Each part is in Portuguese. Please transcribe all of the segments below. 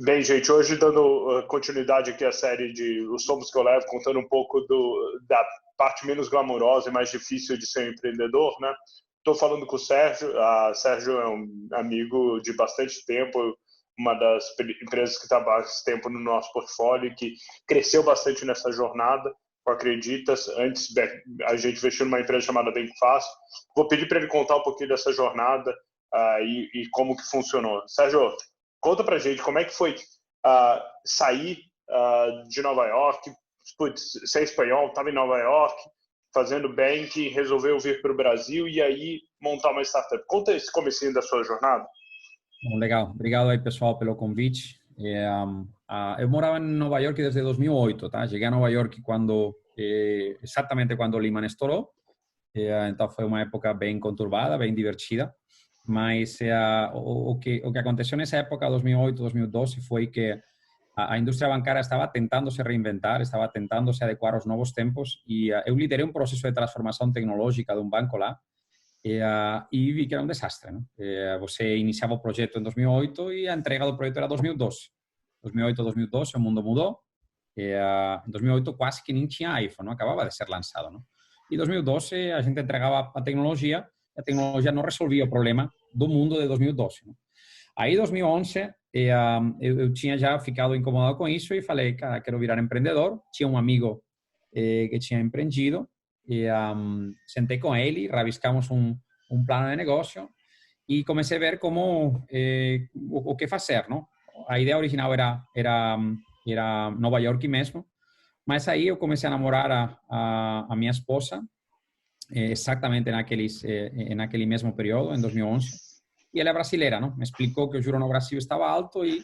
Bem, gente, hoje dando continuidade aqui à série de Os Tombos que eu levo, contando um pouco da parte menos glamourosa e mais difícil de ser um empreendedor, né? Estou falando com o Sérgio. Sérgio é um amigo de bastante tempo, uma das empresas que está há bastante tempo no nosso portfólio e que cresceu bastante nessa jornada, com Acreditas. Antes, a gente investiu numa empresa chamada Bem Fácil. Vou pedir para ele contar um pouquinho dessa jornada e como que funcionou. Sérgio, conta pra gente como é que foi sair de Nova York. Putz, você é espanhol, estava em Nova York, fazendo banking, resolveu vir para o Brasil e aí montar uma startup. Conta esse comecinho da sua jornada. Bom, legal. Obrigado aí, pessoal, pelo convite. Eu morava em Nova York desde 2008, tá? Cheguei a Nova York exatamente quando o Lehman estourou. Então foi uma época bem conturbada, bem divertida. Mas o que aconteceu nessa época, 2008, 2012, foi que a indústria bancária estava tentando se reinventar, estava tentando se adequar aos novos tempos e eu liderei um processo de transformação tecnológica de um banco lá e vi que era um desastre, né? Você iniciava o projeto em 2008 e a entrega do projeto era 2012. 2008, 2012, o mundo mudou. Em 2008 quase que nem tinha iPhone, não? Acabava de ser lançado, não? E em 2012 a gente entregava a tecnologia não resolvia o problema do mundo de 2012. Né? Aí, em 2011, eu tinha já ficado incomodado com isso e falei, cara, quero virar empreendedor. Tinha um amigo que tinha empreendido e sentei com ele, rabiscamos um plano de negócio e comecei a ver como o que fazer, não? A ideia original era Nova York mesmo, mas aí eu comecei a namorar a minha esposa exactamente naquele mesmo período, em 2011. E ela é brasileira, não? Me explicou que o juro no Brasil estava alto e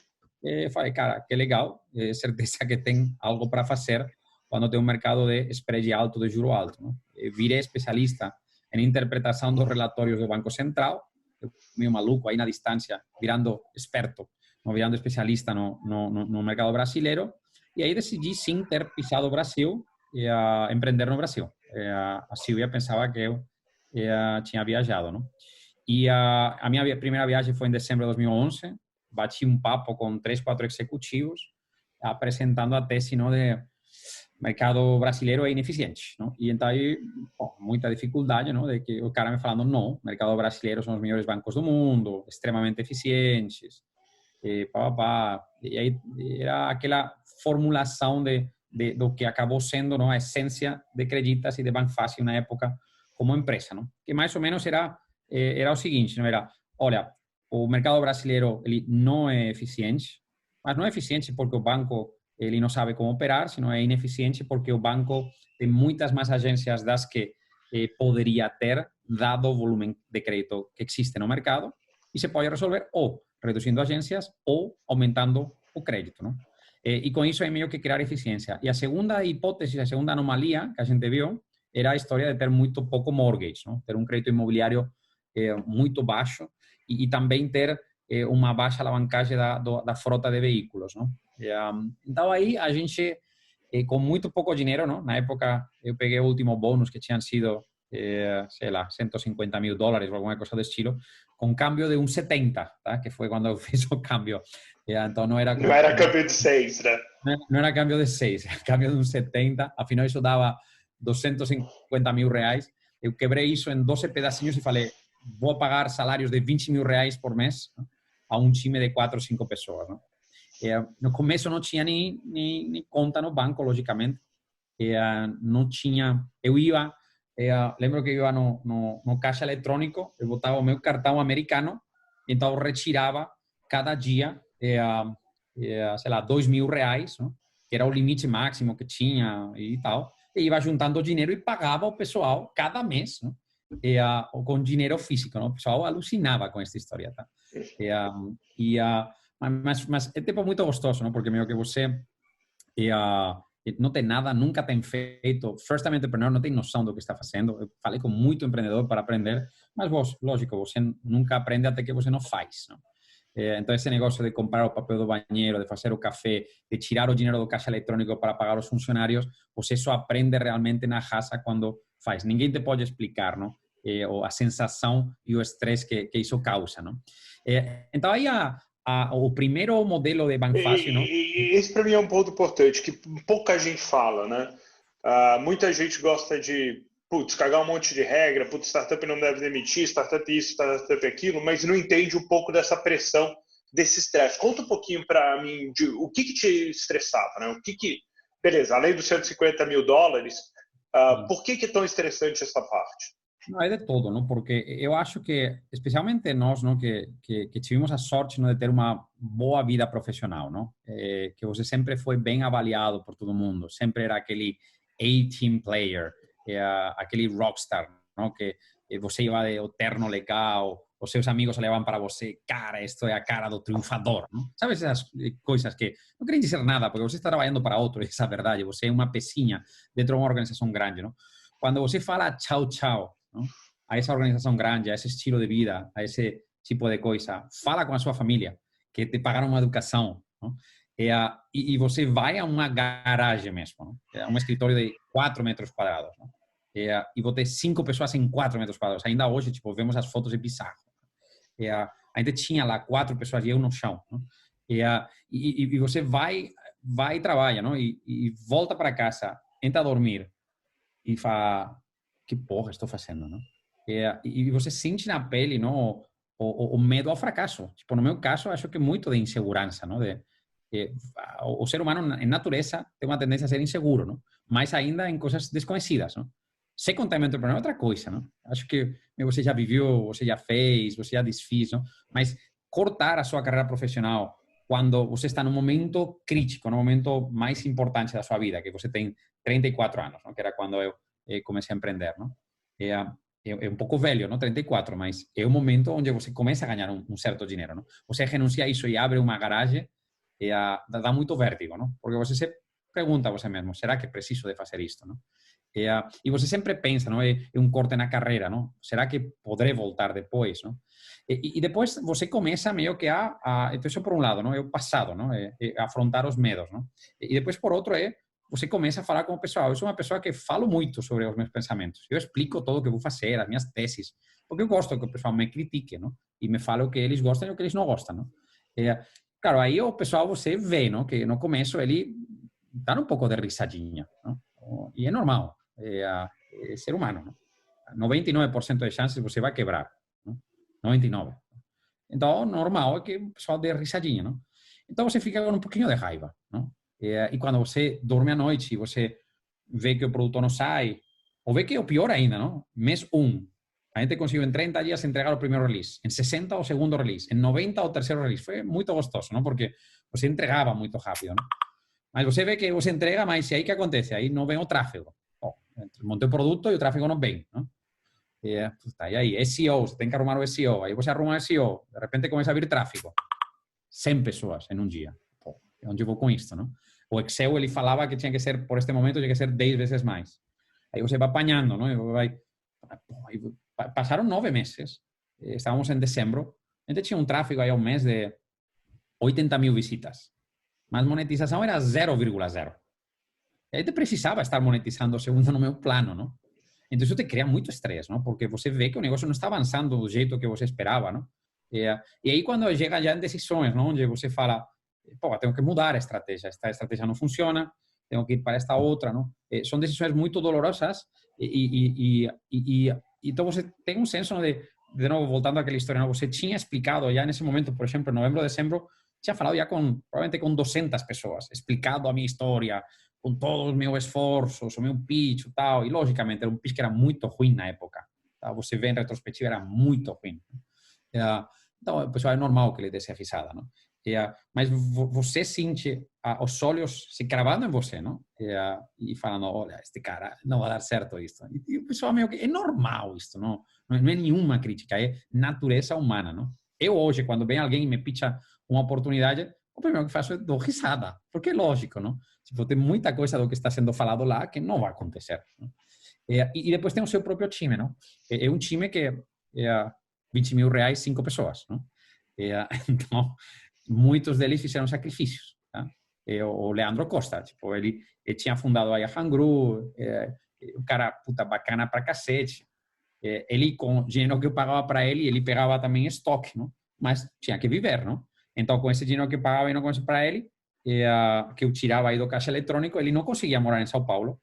falei, cara, que legal, certeza que tem algo para fazer quando tem um mercado de spread alto, de juro alto. Não? Virei especialista em interpretação dos relatórios do Banco Central, eu meio maluco aí na distância, virando experto, não virando especialista no mercado brasileiro, e aí decidi, sim, ter pisado o Brasil e empreender no Brasil. A Silvia pensava que eu tinha viajado, não? E a minha primeira viagem foi em dezembro de 2011. Bati um papo com 3, 4 executivos apresentando a tese, não, de mercado brasileiro é ineficiente, não? E então aí, muita dificuldade, não, de que o cara me falando, não, mercado brasileiro são os melhores bancos do mundo, extremamente eficientes, e aí era aquela formulação do que acabou sendo, não, a essência de Creditas e de Banfácil na época como empresa, não? Que mais ou menos era o seguinte, não era, olha, o mercado brasileiro ele não é eficiente, mas não é eficiente porque o banco ele não sabe como operar, sino é ineficiente porque o banco tem muitas mais agências das que poderia ter, dado o volume de crédito que existe no mercado, e se pode resolver ou reduzindo agências ou aumentando o crédito, não? E com isso é meio que criar eficiência. E a segunda hipótese, a segunda anomalia que a gente viu era a história de ter muito pouco mortgage, não? Ter um crédito imobiliário muito baixo e também ter uma baixa alavancagem da frota de veículos, não? Então aí a gente, com muito pouco dinheiro, não? Na época eu peguei o último bônus que tinham sido, sei lá, $150.000 ou alguma coisa do estilo, com câmbio de 1,70, tá? Que foi quando eu fiz o câmbio. Então não era... Não era câmbio de 6, né? Não era câmbio de 6, era câmbio de 1,70. Afinal, isso dava R$250.000. Eu quebrei isso em 12 pedacinhos e falei, vou pagar salários de R$20.000 por mês, não? A um time de 4 ou 5 pessoas, não? No começo não tinha nem conta no banco, logicamente. Não tinha... Eu ia... lembro que eu ia no caixa eletrônico, eu botava o meu cartão americano, então eu retirava cada dia, sei lá, R$2.000, não? Que era o limite máximo que tinha e tal. E ia juntando dinheiro e pagava o pessoal cada mês, não? Com dinheiro físico, não? O pessoal alucinava com essa história, tá? Mas é tipo muito gostoso, não? Porque meio que você não tem nada, nunca tem feito, first time entrepreneur, não tem noção do que está fazendo. Eu falei com muito empreendedor para aprender, mas lógico, você nunca aprende até que você não faz, não? Então esse negócio de comprar o papel do banheiro, de fazer o café, de tirar o dinheiro do caixa eletrônico para pagar os funcionários, você só aprende realmente na raça quando faz. Ninguém te pode explicar, não? A sensação e o estresse que isso causa, não? Então aí o primeiro modelo de banco fácil, não? Esse para mim é um ponto importante, que pouca gente fala, né? Muita gente gosta de, putz, cagar um monte de regra, putz, startup não deve demitir, startup isso, startup aquilo, mas não entende um pouco dessa pressão, desse estresse. Conta um pouquinho para mim de o que te estressava, né? Beleza, além dos $150 mil, por que é tão estressante essa parte? Não, é de todo, não? Porque eu acho que, especialmente nós, não, que tivemos a sorte, não, de ter uma boa vida profissional, não? Que você sempre foi bem avaliado por todo mundo, sempre era aquele A-team player, aquele rockstar, não? Que você ia de terno legal, os seus amigos olhavam para você, cara, isto é a cara do triunfador, não? Sabe essas coisas que não querem dizer nada, porque você está trabalhando para outro, essa é a verdade, você é uma pecinha dentro de uma organização grande, não? Quando você fala tchau, tchau, não? A essa organização grande, a esse estilo de vida, a esse tipo de coisa, fala com a sua família, que te pagaram uma educação, não? E você vai a uma garagem mesmo, não? Um escritório de 4 metros quadrados, não? E vou ter 5 pessoas em 4 metros quadrados. Ainda hoje, tipo, vemos as fotos de bizarro. A gente tinha lá 4 pessoas e eu no chão, não? E você vai e trabalha, não? E volta para casa, entra a dormir e fala, que porra estou fazendo, não? E você sente na pele, não, o medo ao fracasso. Tipo, no meu caso, acho que muito de insegurança, não? O ser humano, em natureza, tem uma tendência a ser inseguro, não? Mais ainda em coisas desconhecidas, não? Ser contar entrepreneur é outra coisa, não? Acho que você já viveu, você já fez, você já desfez, não? Mas cortar a sua carreira profissional quando você está num momento crítico, no momento mais importante da sua vida, que você tem 34 anos, não? Que era quando eu comecei a empreender, não? É um pouco velho, não? 34, mas é o momento onde você começa a ganhar um certo dinheiro, não? Você renuncia a isso e abre uma garagem, dá muito vértigo, não? Porque você se pergunta a você mesmo, será que preciso de fazer isto, não? E você sempre pensa, não? É um corte na carreira, não? Será que poderei voltar depois, não? E depois você começa meio que então isso por um lado, não? É o passado, não? É afrontar os medos, não? E depois por outro você começa a falar com o pessoal. Eu sou uma pessoa que falo muito sobre os meus pensamentos. Eu explico tudo o que vou fazer, as minhas teses, porque eu gosto que o pessoal me critique, não? E me fale o que eles gostam e o que eles não gostam, não? Claro, aí o pessoal você vê, não? Que no começo ele dá um pouco de risadinha, não? E é normal, é ser humano, não? 99% de chances você vai quebrar, não? 99%. Então, normal é que o pessoal dê risadinha, não? Então você fica com um pouquinho de raiva, não? E quando você dorme à noite e você vê que o produto não sai, ou vê que é o pior ainda, não? Mês 1, a gente conseguiu em 30 dias entregar o primeiro release, em 60 o segundo release, em 90 o terceiro release. Foi muito gostoso, não? Porque você entregava muito rápido, não? Mas você vê que você entrega, mas e aí que acontece? Aí não vem o tráfego. Montei o produto e o tráfego não vem, não? E aí, SEO, você tem que arrumar o SEO. Aí você arruma o SEO, de repente começa a vir tráfego. 100 pessoas em um dia. Onde eu vou com isso, não? O Excel, ele falava que tinha que ser, por este momento, tinha que ser 10 vezes mais. Aí você vai apanhando, não? Passaram 9 meses. Estávamos em dezembro. A gente tinha um tráfego aí ao mês de 80 mil visitas. Mas monetização era 0,0. A gente precisava estar monetizando segundo no meu plano, não? Então isso te cria muito estresse, não? Porque você vê que o negócio não está avançando do jeito que você esperava, não? E aí quando chega já em decisões, não? Onde você fala, pô, tenho que mudar a estratégia, esta estratégia não funciona, tenho que ir para esta outra, não? São decisões muito dolorosas então você tem um senso de novo, voltando àquela história, não? Você tinha explicado já nesse momento, por exemplo, em novembro, dezembro, tinha falado já provavelmente com 200 pessoas, explicado a minha história, com todos os meus esforços, o meu pitch e tal, e logicamente era um pitch que era muito ruim na época, tá? Você vê em retrospectiva, era muito ruim. Então, o pessoal é normal que ele desse a risada, não? Mas você sente os olhos se cravando em você, não? E falando, olha, este cara não vai dar certo isto. E o pessoal meio que, é normal isto, não? Não é nenhuma crítica, é natureza humana, não? Eu hoje, quando vem alguém e me pitcha uma oportunidade, o primeiro que faço é dar risada, porque é lógico, não? Tipo, tem muita coisa do que está sendo falado lá que não vai acontecer, não? E depois tem o seu próprio time, não? É um time que é 20 mil reais, 5 pessoas, não? Então, muitos deles fizeram sacrifícios, tá? O Leandro Costa, tipo, ele tinha fundado aí a Hangru, o cara, puta, bacana pra cacete. Ele, com o dinheiro que eu pagava para ele, ele pegava também estoque, não? Mas tinha que viver, não? Então, com esse dinheiro que eu pagava para ele, que eu tirava aí do caixa eletrônico, ele não conseguia morar em São Paulo.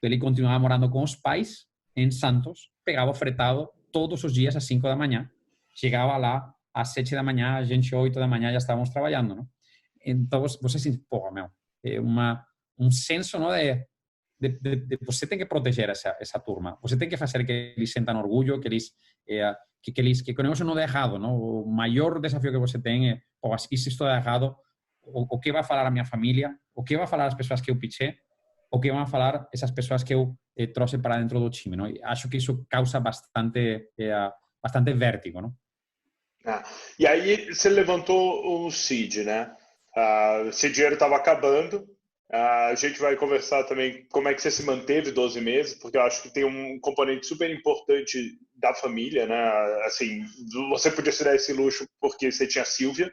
Ele continuava morando com os pais em Santos, pegava fretado todos os dias às 5 da manhã, chegava lá às 7 da manhã, a gente 8 da manhã já estávamos trabalhando, não? Então você sente, porra, meu, é um senso, não, de você tem que proteger essa turma, você tem que fazer que eles sentam orgulho, que eles que o negócio não dê errado, não? O maior desafio que você tem é, pô, se isto dá errado, o que vai falar a minha família, o que vai falar as pessoas que eu pitchei, o que vão falar essas pessoas que eu trouxe para dentro do time, não? E acho que isso causa bastante vértigo, não? Ah, e aí você levantou o seed, né? Esse dinheiro estava acabando. A gente vai conversar também como é que você se manteve 12 meses, porque eu acho que tem um componente super importante da família, né? Assim, você podia se dar esse luxo porque você tinha a Silvia,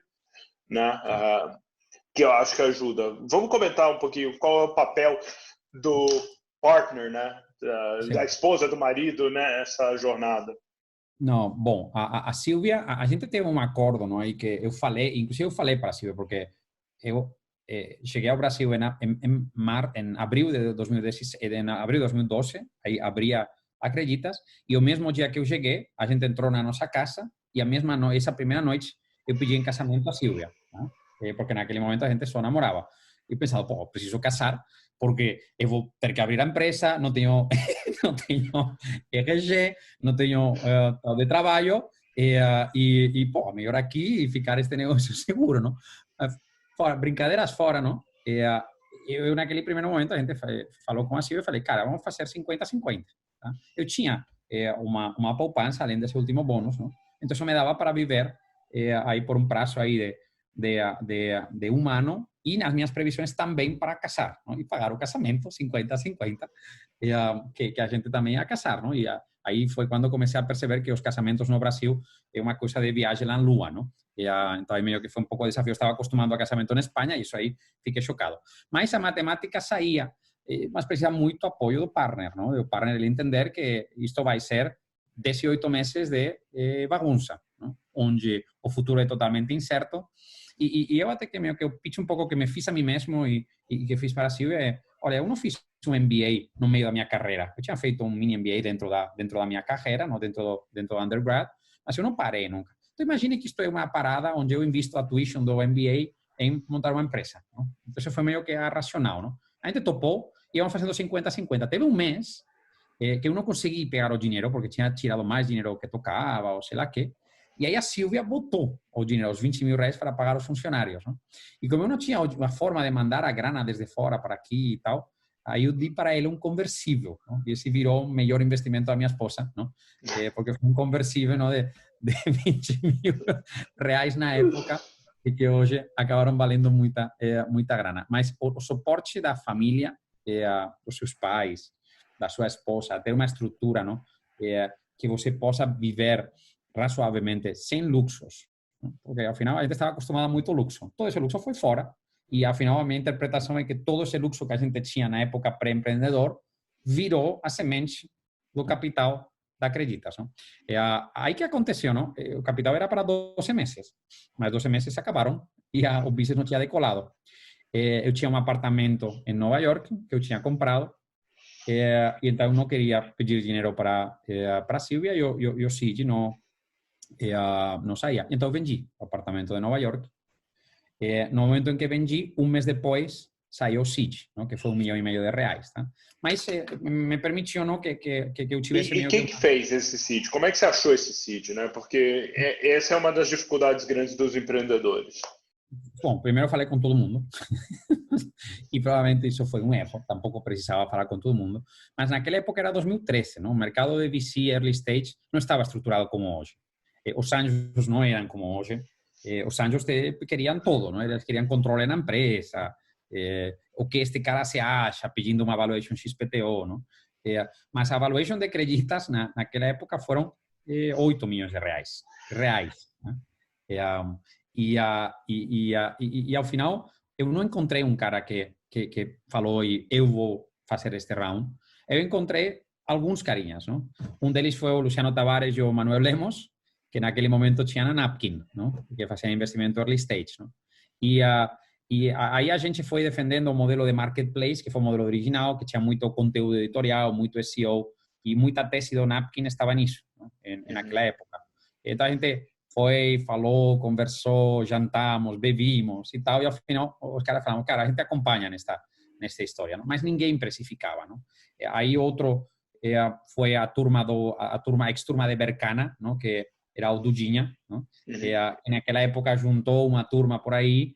né? Que eu acho que ajuda. Vamos comentar um pouquinho qual é o papel do partner, né? Da esposa, do marido, né? Essa jornada. Não, bom, a Silvia, a gente teve um acordo, não, aí que eu falei, inclusive eu falei para a Silvia, porque eu cheguei ao Brasil em abril de 2016, em abril de 2012, aí abria Acreditas, e o mesmo dia que eu cheguei, a gente entrou na nossa casa, e essa primeira noite eu pedi em casamento a Silvia, né? Porque naquele momento a gente só namorava. E pensava, pô, preciso casar, porque eu vou ter que abrir a empresa, não tenho, não tenho RG, não tenho de trabalho, pô, melhor aqui e ficar este negócio seguro, não? Fora, brincadeiras fora, não? Eu, naquele primeiro momento, a gente falou com a Silvia e falei, cara, vamos fazer 50-50. Tá? Eu tinha uma poupança, além desse último bônus, não? Então, isso me dava para viver aí por um prazo aí de um ano, e nas minhas previsões também para casar, não? E pagar o casamento 50-50, que a gente também ia casar, não? E aí foi quando comecei a perceber que os casamentos no Brasil é uma coisa de viagem na lua, não? Então aí meio que foi um pouco desafio, eu estava acostumado a casamento na Espanha e isso aí fiquei chocado. Mas a matemática saía, mas precisa muito apoio do partner, não? O partner ele entender que isto vai ser 18 meses de bagunça, não? Onde o futuro é totalmente incerto. E eu até que meio que eu pitch um pouco que me fiz a mim mesmo e que fiz para a Silvia olha, eu não fiz um MBA no meio da minha carreira. Eu tinha feito um mini MBA dentro da minha carreira, não dentro do undergrad, mas eu não parei nunca. Então imagine que isto é uma parada onde eu invisto a tuition do MBA em montar uma empresa, não? Então isso foi meio que a racional, não? A gente topou e íamos fazendo 50-50. Teve um mês que eu não consegui pegar o dinheiro porque tinha tirado mais dinheiro que tocava ou sei lá que. E aí a Silvia botou o dinheiro, os 20 mil reais para pagar os funcionários, não? E como eu não tinha uma forma de mandar a grana desde fora para aqui e tal, aí eu di para ele um conversível, não? E esse virou o melhor investimento da minha esposa, não? Porque foi um conversível, não, de 20 mil reais na época e que hoje acabaram valendo muita grana. Mas o suporte da família, dos seus pais, da sua esposa, ter uma estrutura, não? Que você possa viver razoavelmente sem luxos, não? Porque ao final a gente estava acostumado a muito luxo. Todo esse luxo foi fora e ao final a minha interpretação é que todo esse luxo que a gente tinha na época pré-empreendedor virou a semente do capital da Acreditas, não? Aí que aconteceu, não? O capital era para 12 meses, mas 12 meses se acabaram e o business não tinha decolado. Eu tinha um apartamento em Nova York que eu tinha comprado e então eu não queria pedir dinheiro para Silvia e o Cid não saía. Então eu vendi o apartamento de Nova York. No momento em que vendi, um mês depois, saiu o Cid, não? Que foi 1,5 milhão de reais. Tá? Mas me permitiu, não, que eu tivesse... E quem que fez esse Cid? Como é que você achou esse Cid? Né? Porque essa é uma das dificuldades grandes dos empreendedores. Bom, primeiro eu falei com todo mundo e provavelmente isso foi um erro, tampouco precisava falar com todo mundo, mas naquela época era 2013, não? O mercado de VC early stage não estava estruturado como hoje. Os anjos não eram como hoje. Os anjos queriam todo, não? Eles queriam controle na empresa, o que este cara se acha, pedindo uma valuation XPTO, não? Mas a valuation de Acreditas naquela época foram 8 milhões de reais. Né? E ao final, eu não encontrei um cara que falou eu vou fazer este round. Eu encontrei alguns carinhas, não? Um deles foi o Luciano Tavares e o Manuel Lemos, que naquele momento tinha na Napkin, não? Que fazia investimento early stage, não? E aí a gente foi defendendo o modelo de marketplace, que foi o modelo original, que tinha muito conteúdo editorial, muito SEO, e muita tese do Napkin estava nisso, naquela época. Então a gente foi, falou, conversou, jantamos, bebimos e tal, e ao final os caras falaram, cara, a gente acompanha nesta história, não? Mas ninguém precificava, não? Aí outro foi a turma ex-turma de Berkana, não? Que era o Dudinha, não? Naquela época juntou uma turma por aí,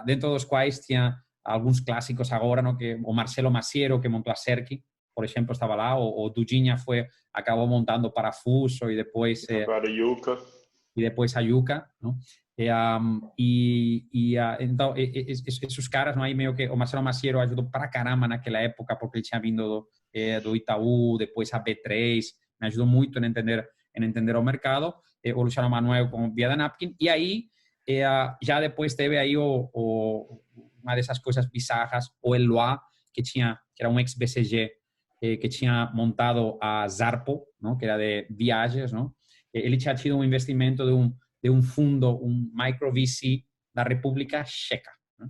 dentro dos quais tinha alguns clássicos agora, não? Que o Marcelo Maciero, que montou a Cerki, por exemplo, estava lá, o Dudinha acabou montando Parafuso e depois a Yuka, não? Então, esses caras, não? Aí meio que o Marcelo Maciero ajudou para caramba naquela época, porque ele tinha vindo do Itaú, depois a B3, me ajudou muito em entender o mercado, o Luciano Manuel com via da Napkin, e aí já depois teve aí uma dessas coisas bizarras, o Eloy, que era um ex-BCG, que tinha montado a Zarpo, não? Que era de viagens, não? Ele tinha tido um investimento de um fundo, um micro VC da República Checa, né?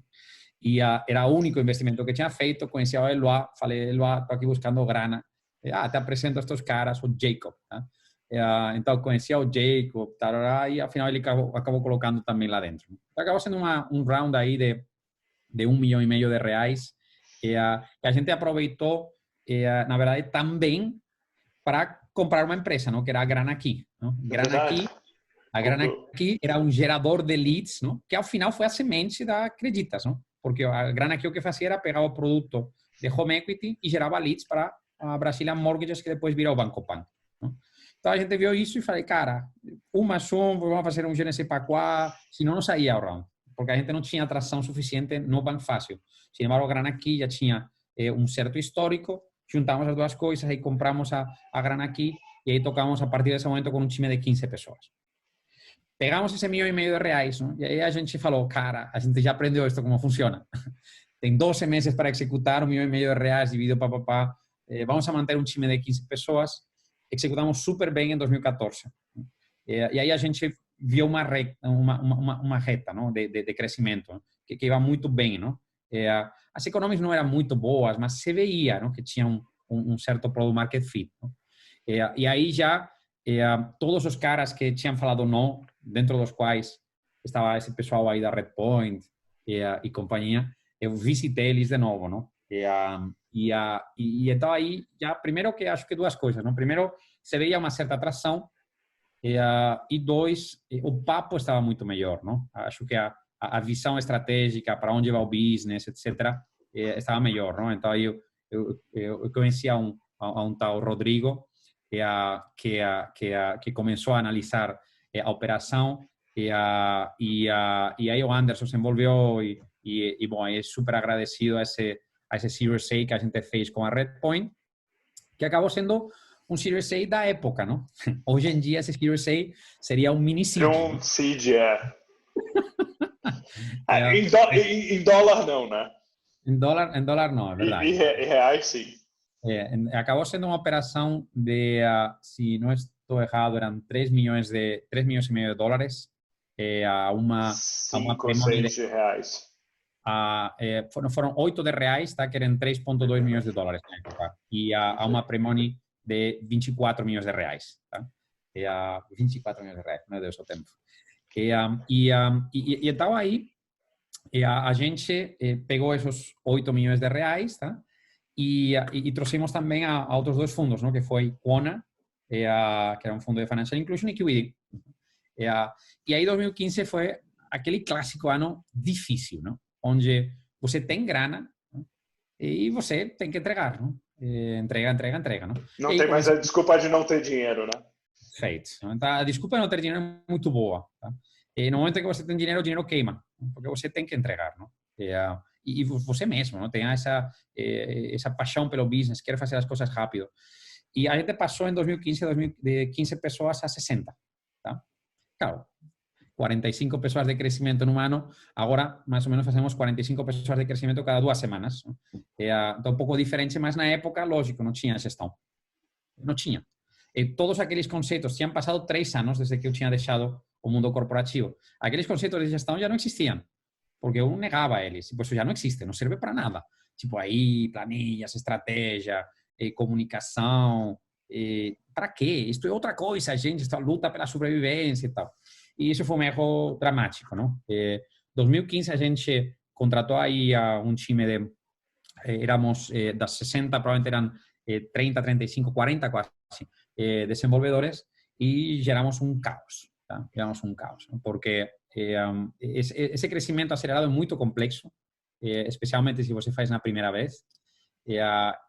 E era o único investimento que tinha feito. Conhecia o Eloy, falei, Eloy, estou aqui buscando grana. Te apresento a estes caras, o Jacob. Tá? Então, conhecia o Jacob, tarará, e afinal ele acabou colocando também lá dentro. Então, acabou sendo um round aí de R$1,5 milhão de reais, que a gente aproveitou, na verdade, também para comprar uma empresa, não? Que era a Grana Aqui. A Grana Aqui era um gerador de leads, não? Que ao final foi a semente da Acreditas, não? Porque a Grana Aqui o que fazia era pegar o produto de home equity e gerava leads para a Brazilian Mortgages, que depois virou o Banco Pan. Não? Então a gente viu isso e falei, cara, vamos fazer um GNC para quá, senão não saía o round, porque a gente não tinha atração suficiente no Banco Fácil. Sin embargo, a Grana Aqui já tinha um certo histórico, juntamos as duas coisas e compramos a Grana Aqui e aí tocamos a partir desse momento com um time de 15 pessoas. Pegamos esse R$1,5 milhão de reais, não? E aí a gente falou, cara, a gente já aprendeu isto como funciona. Tem 12 meses para executar R$1,5 milhão de reais dividido papapá. Vamos a manter um time de 15 pessoas. Executamos super bem em 2014. E aí a gente viu uma reta, não? De crescimento, que ia muito bem, não? As economias não eram muito boas, mas se veia, não? Que tinha um certo product market fit, não? E aí já todos os caras que tinham falado não, dentro dos quais estava esse pessoal aí da Redpoint e companhia, eu visitei eles de novo, não? E então aí, já, primeiro que acho que duas coisas, não? Primeiro, se veia uma certa atração, e dois, o papo estava muito melhor, não? Acho que a visão estratégica, para onde vai o business, etc., estava melhor, não? Então aí eu conhecia um tal Rodrigo, que começou a analisar a operação, e aí o Anderson se envolveu e bom, é super agradecido a esse Series A que a gente fez com a Redpoint, que acabou sendo um Series A da época, não? Hoje em dia esse Series A seria um mini seed. Um seed, em dólar não, né? Em dólar não, é verdade. E reais sim. Acabou sendo uma operação de, se não estou errado, eram 3 milhões e meio de dólares, a uma premone de reais. Foram 8 de reais, tá? Que eram 3,2 milhões de dólares na época, e a uma premone de 24 milhões de reais, tá? 24 milhões de reais, meu Deus, o tempo. E então aí a gente pegou esses 8 milhões de reais, tá? E trouxemos também a outros dois fundos, não? Que foi Quona, que era um fundo de Financial Inclusion, e QED. E aí 2015 foi aquele clássico ano difícil, não? Onde você tem grana, não? E você tem que entregar, não? Entrega, não? Não tem mais a desculpa de não ter dinheiro, né? Feito. Então, a desculpa de não ter dinheiro é muito boa, tá? E no momento que você tem dinheiro, o dinheiro queima, porque você tem que entregar, não? E você mesmo, não? Tem essa paixão pelo business, quer fazer as coisas rápido. E a gente passou em 2015 de 15 pessoas a 60, tá? Claro, 45 pessoas de crescimento num ano, agora mais ou menos fazemos 45 pessoas de crescimento cada 2 semanas. Então, um pouco diferente, mas na época, lógico, não tinha gestão. Não tinha. todos aqueles conceitos, tinham passado 3 anos desde que eu tinha deixado o mundo corporativo. Aqueles conceitos de gestão já não existiam, porque eu negava eles. Tipo, isso já não existe, não serve para nada. Tipo, aí, planilhas, estratégia, comunicação, para quê? Isto é outra coisa, a gente luta pela sobrevivência e tal. E isso foi um erro dramático, não? 2015 a gente contratou aí um time de, éramos das 60, provavelmente eram 30, 35, 40 quase, desenvolvedores, e geramos um caos, tá? Geramos um caos, ¿no? Porque esse crescimento acelerado é muito complexo, especialmente se você faz na primeira vez.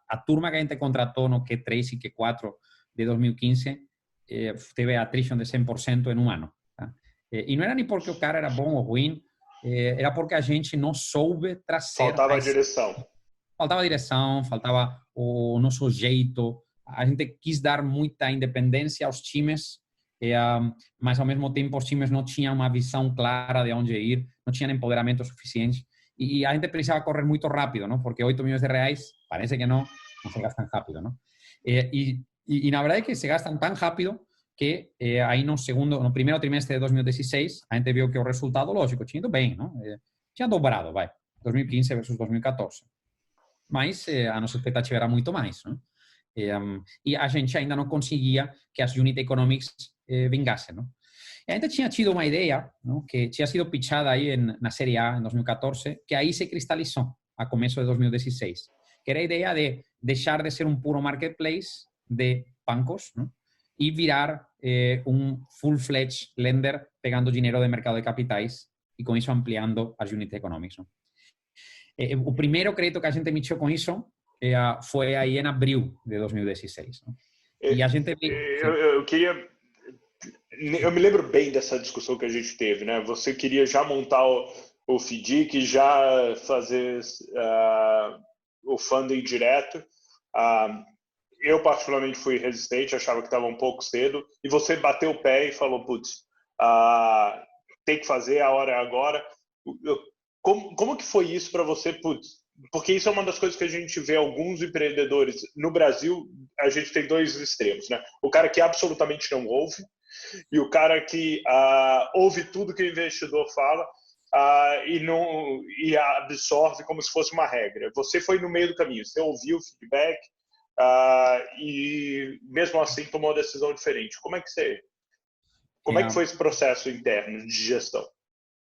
A turma que a gente contratou no Q3 e Q4 de 2015 teve a attrition de 100% em um ano. Tá? E não era nem porque o cara era bom ou ruim, era porque a gente não soube trazer... Faltava direção. Faltava direção, faltava o nosso jeito. A gente quis dar muita independência aos times, mas ao mesmo tempo os times não tinham uma visão clara de onde ir, não tinham empoderamento suficiente. E a gente precisava correr muito rápido, ¿no? Porque 8 milhões de reais, parece que não se gastam rápido, ¿no? E na verdade é que se gastam tão rápido que aí no primeiro trimestre de 2016, a gente viu que o resultado, lógico, tinha ido bem, não? Tinha dobrado, 2015 versus 2014. Mas a nossa expectativa era muito mais, não? E a gente ainda não conseguia que as unit economics vingassem, não? E a gente tinha tido uma ideia, não, que tinha sido pitchada aí na Série A em 2014, que aí se cristalizou a começo de 2016, que era a ideia de deixar de ser um puro marketplace de bancos, não, e virar um full-fledged lender pegando dinheiro do mercado de capitais e com isso ampliando as unit economics. Não? O primeiro crédito que a gente emitiu com isso foi aí em abril de 2016. Não? E a gente... Eu me lembro bem dessa discussão que a gente teve, né? Você queria já montar o FDIC, já fazer o funding direto. Eu, particularmente, fui resistente, achava que estava um pouco cedo. E você bateu o pé e falou, putz, tem que fazer, a hora é agora. Como que foi isso para você? Putz, porque isso é uma das coisas que a gente vê alguns empreendedores. No Brasil, a gente tem 2 extremos, né? O cara que absolutamente não ouve, e o cara que ouve tudo que o investidor fala e absorve como se fosse uma regra. Você foi no meio do caminho, você ouviu o feedback e mesmo assim tomou uma decisão diferente. Como é que foi esse processo interno de gestão?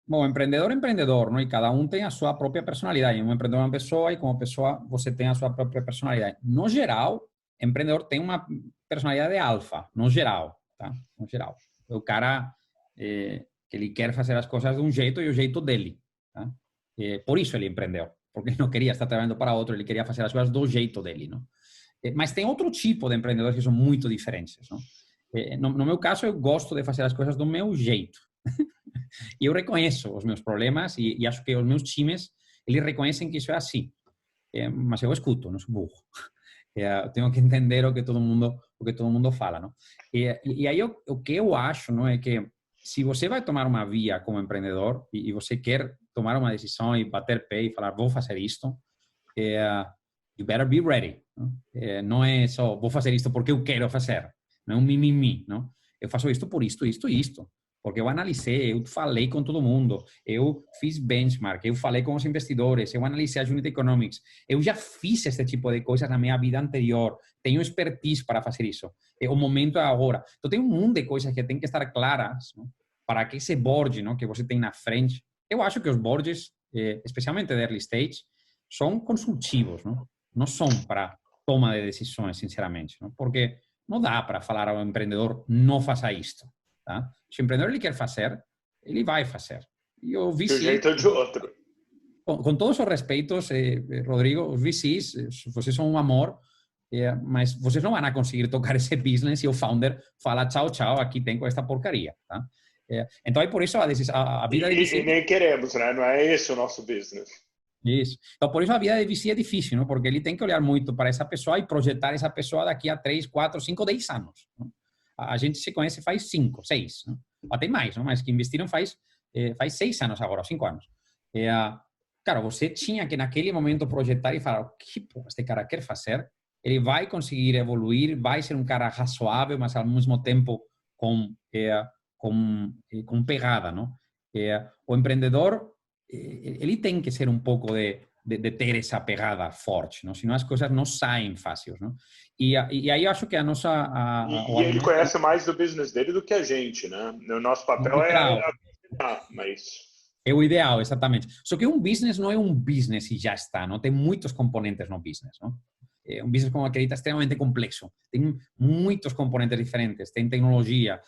Bom, empreendedor é empreendedor, não? E cada um tem a sua própria personalidade. Um empreendedor é uma pessoa e como pessoa você tem a sua própria personalidade. No geral, empreendedor tem uma personalidade alfa, no geral. Tá? No geral. O cara que ele quer fazer as coisas de um jeito e o jeito dele. Tá? Por isso ele empreendeu. Porque ele não queria estar trabalhando para outro, ele queria fazer as coisas do jeito dele. Não? Mas tem outro tipo de empreendedores que são muito diferentes. Não? No meu caso, eu gosto de fazer as coisas do meu jeito. E eu reconheço os meus problemas e acho que os meus times, eles reconhecem que isso é assim. Mas eu escuto, não sou burro. Eu tenho que entender o que todo mundo fala, não? E aí o que eu acho, não é que se você vai tomar uma via como empreendedor e você quer tomar uma decisão e bater pé e falar vou fazer isto, you better be ready. Não é só vou fazer isto porque eu quero fazer, não é um mimimi, não? Eu faço isto por isto, isto e isto. Porque eu analisei, eu falei com todo mundo, eu fiz benchmark, eu falei com os investidores, eu analisei a unit economics, eu já fiz esse tipo de coisas na minha vida anterior, tenho expertise para fazer isso, o momento é agora. Então tem um mundo de coisas que tem que estar claras, não? Para que esse board, não, que você tem na frente. Eu acho que os boards, especialmente de early stage, são consultivos, não são para toma de decisões, sinceramente, não? Porque não dá para falar ao empreendedor não faça isto. Tá? Se o empreendedor ele quer fazer, ele vai fazer. E o VC, de um jeito ou de outro. Com todos os respeitos, Rodrigo, os VCs, vocês são um amor, mas vocês não vão conseguir tocar esse business e o founder fala tchau, tchau, aqui tem com esta porcaria. Tá? Então, é por isso a vida de VC... E nem queremos, né? Não é esse o nosso business. Isso. Então, por isso a vida de VC é difícil, não? Porque ele tem que olhar muito para essa pessoa e projetar essa pessoa daqui a 3, 4, 5, 10 anos. Não? A gente se conhece faz 5, 6, não? Até mais, não? Mas que investiram faz 6 anos agora, 5 anos. Cara, você tinha que naquele momento projetar e falar o que este cara quer fazer ele vai conseguir evoluir, vai ser um cara razoável, mas ao mesmo tempo com pegada, não? O empreendedor, ele tem que ser um pouco de ter essa pegada forte, não? Senão as coisas não saem fáceis, não? E aí eu acho que a nossa... E ele conhece mais do business dele do que a gente, né? O nosso papel é mas... É o ideal, exatamente. Só que um business não é um business e já está, não? Tem muitos componentes no business, não? Um business como Acredita é extremamente complexo. Tem muitos componentes diferentes. Tem tecnologia,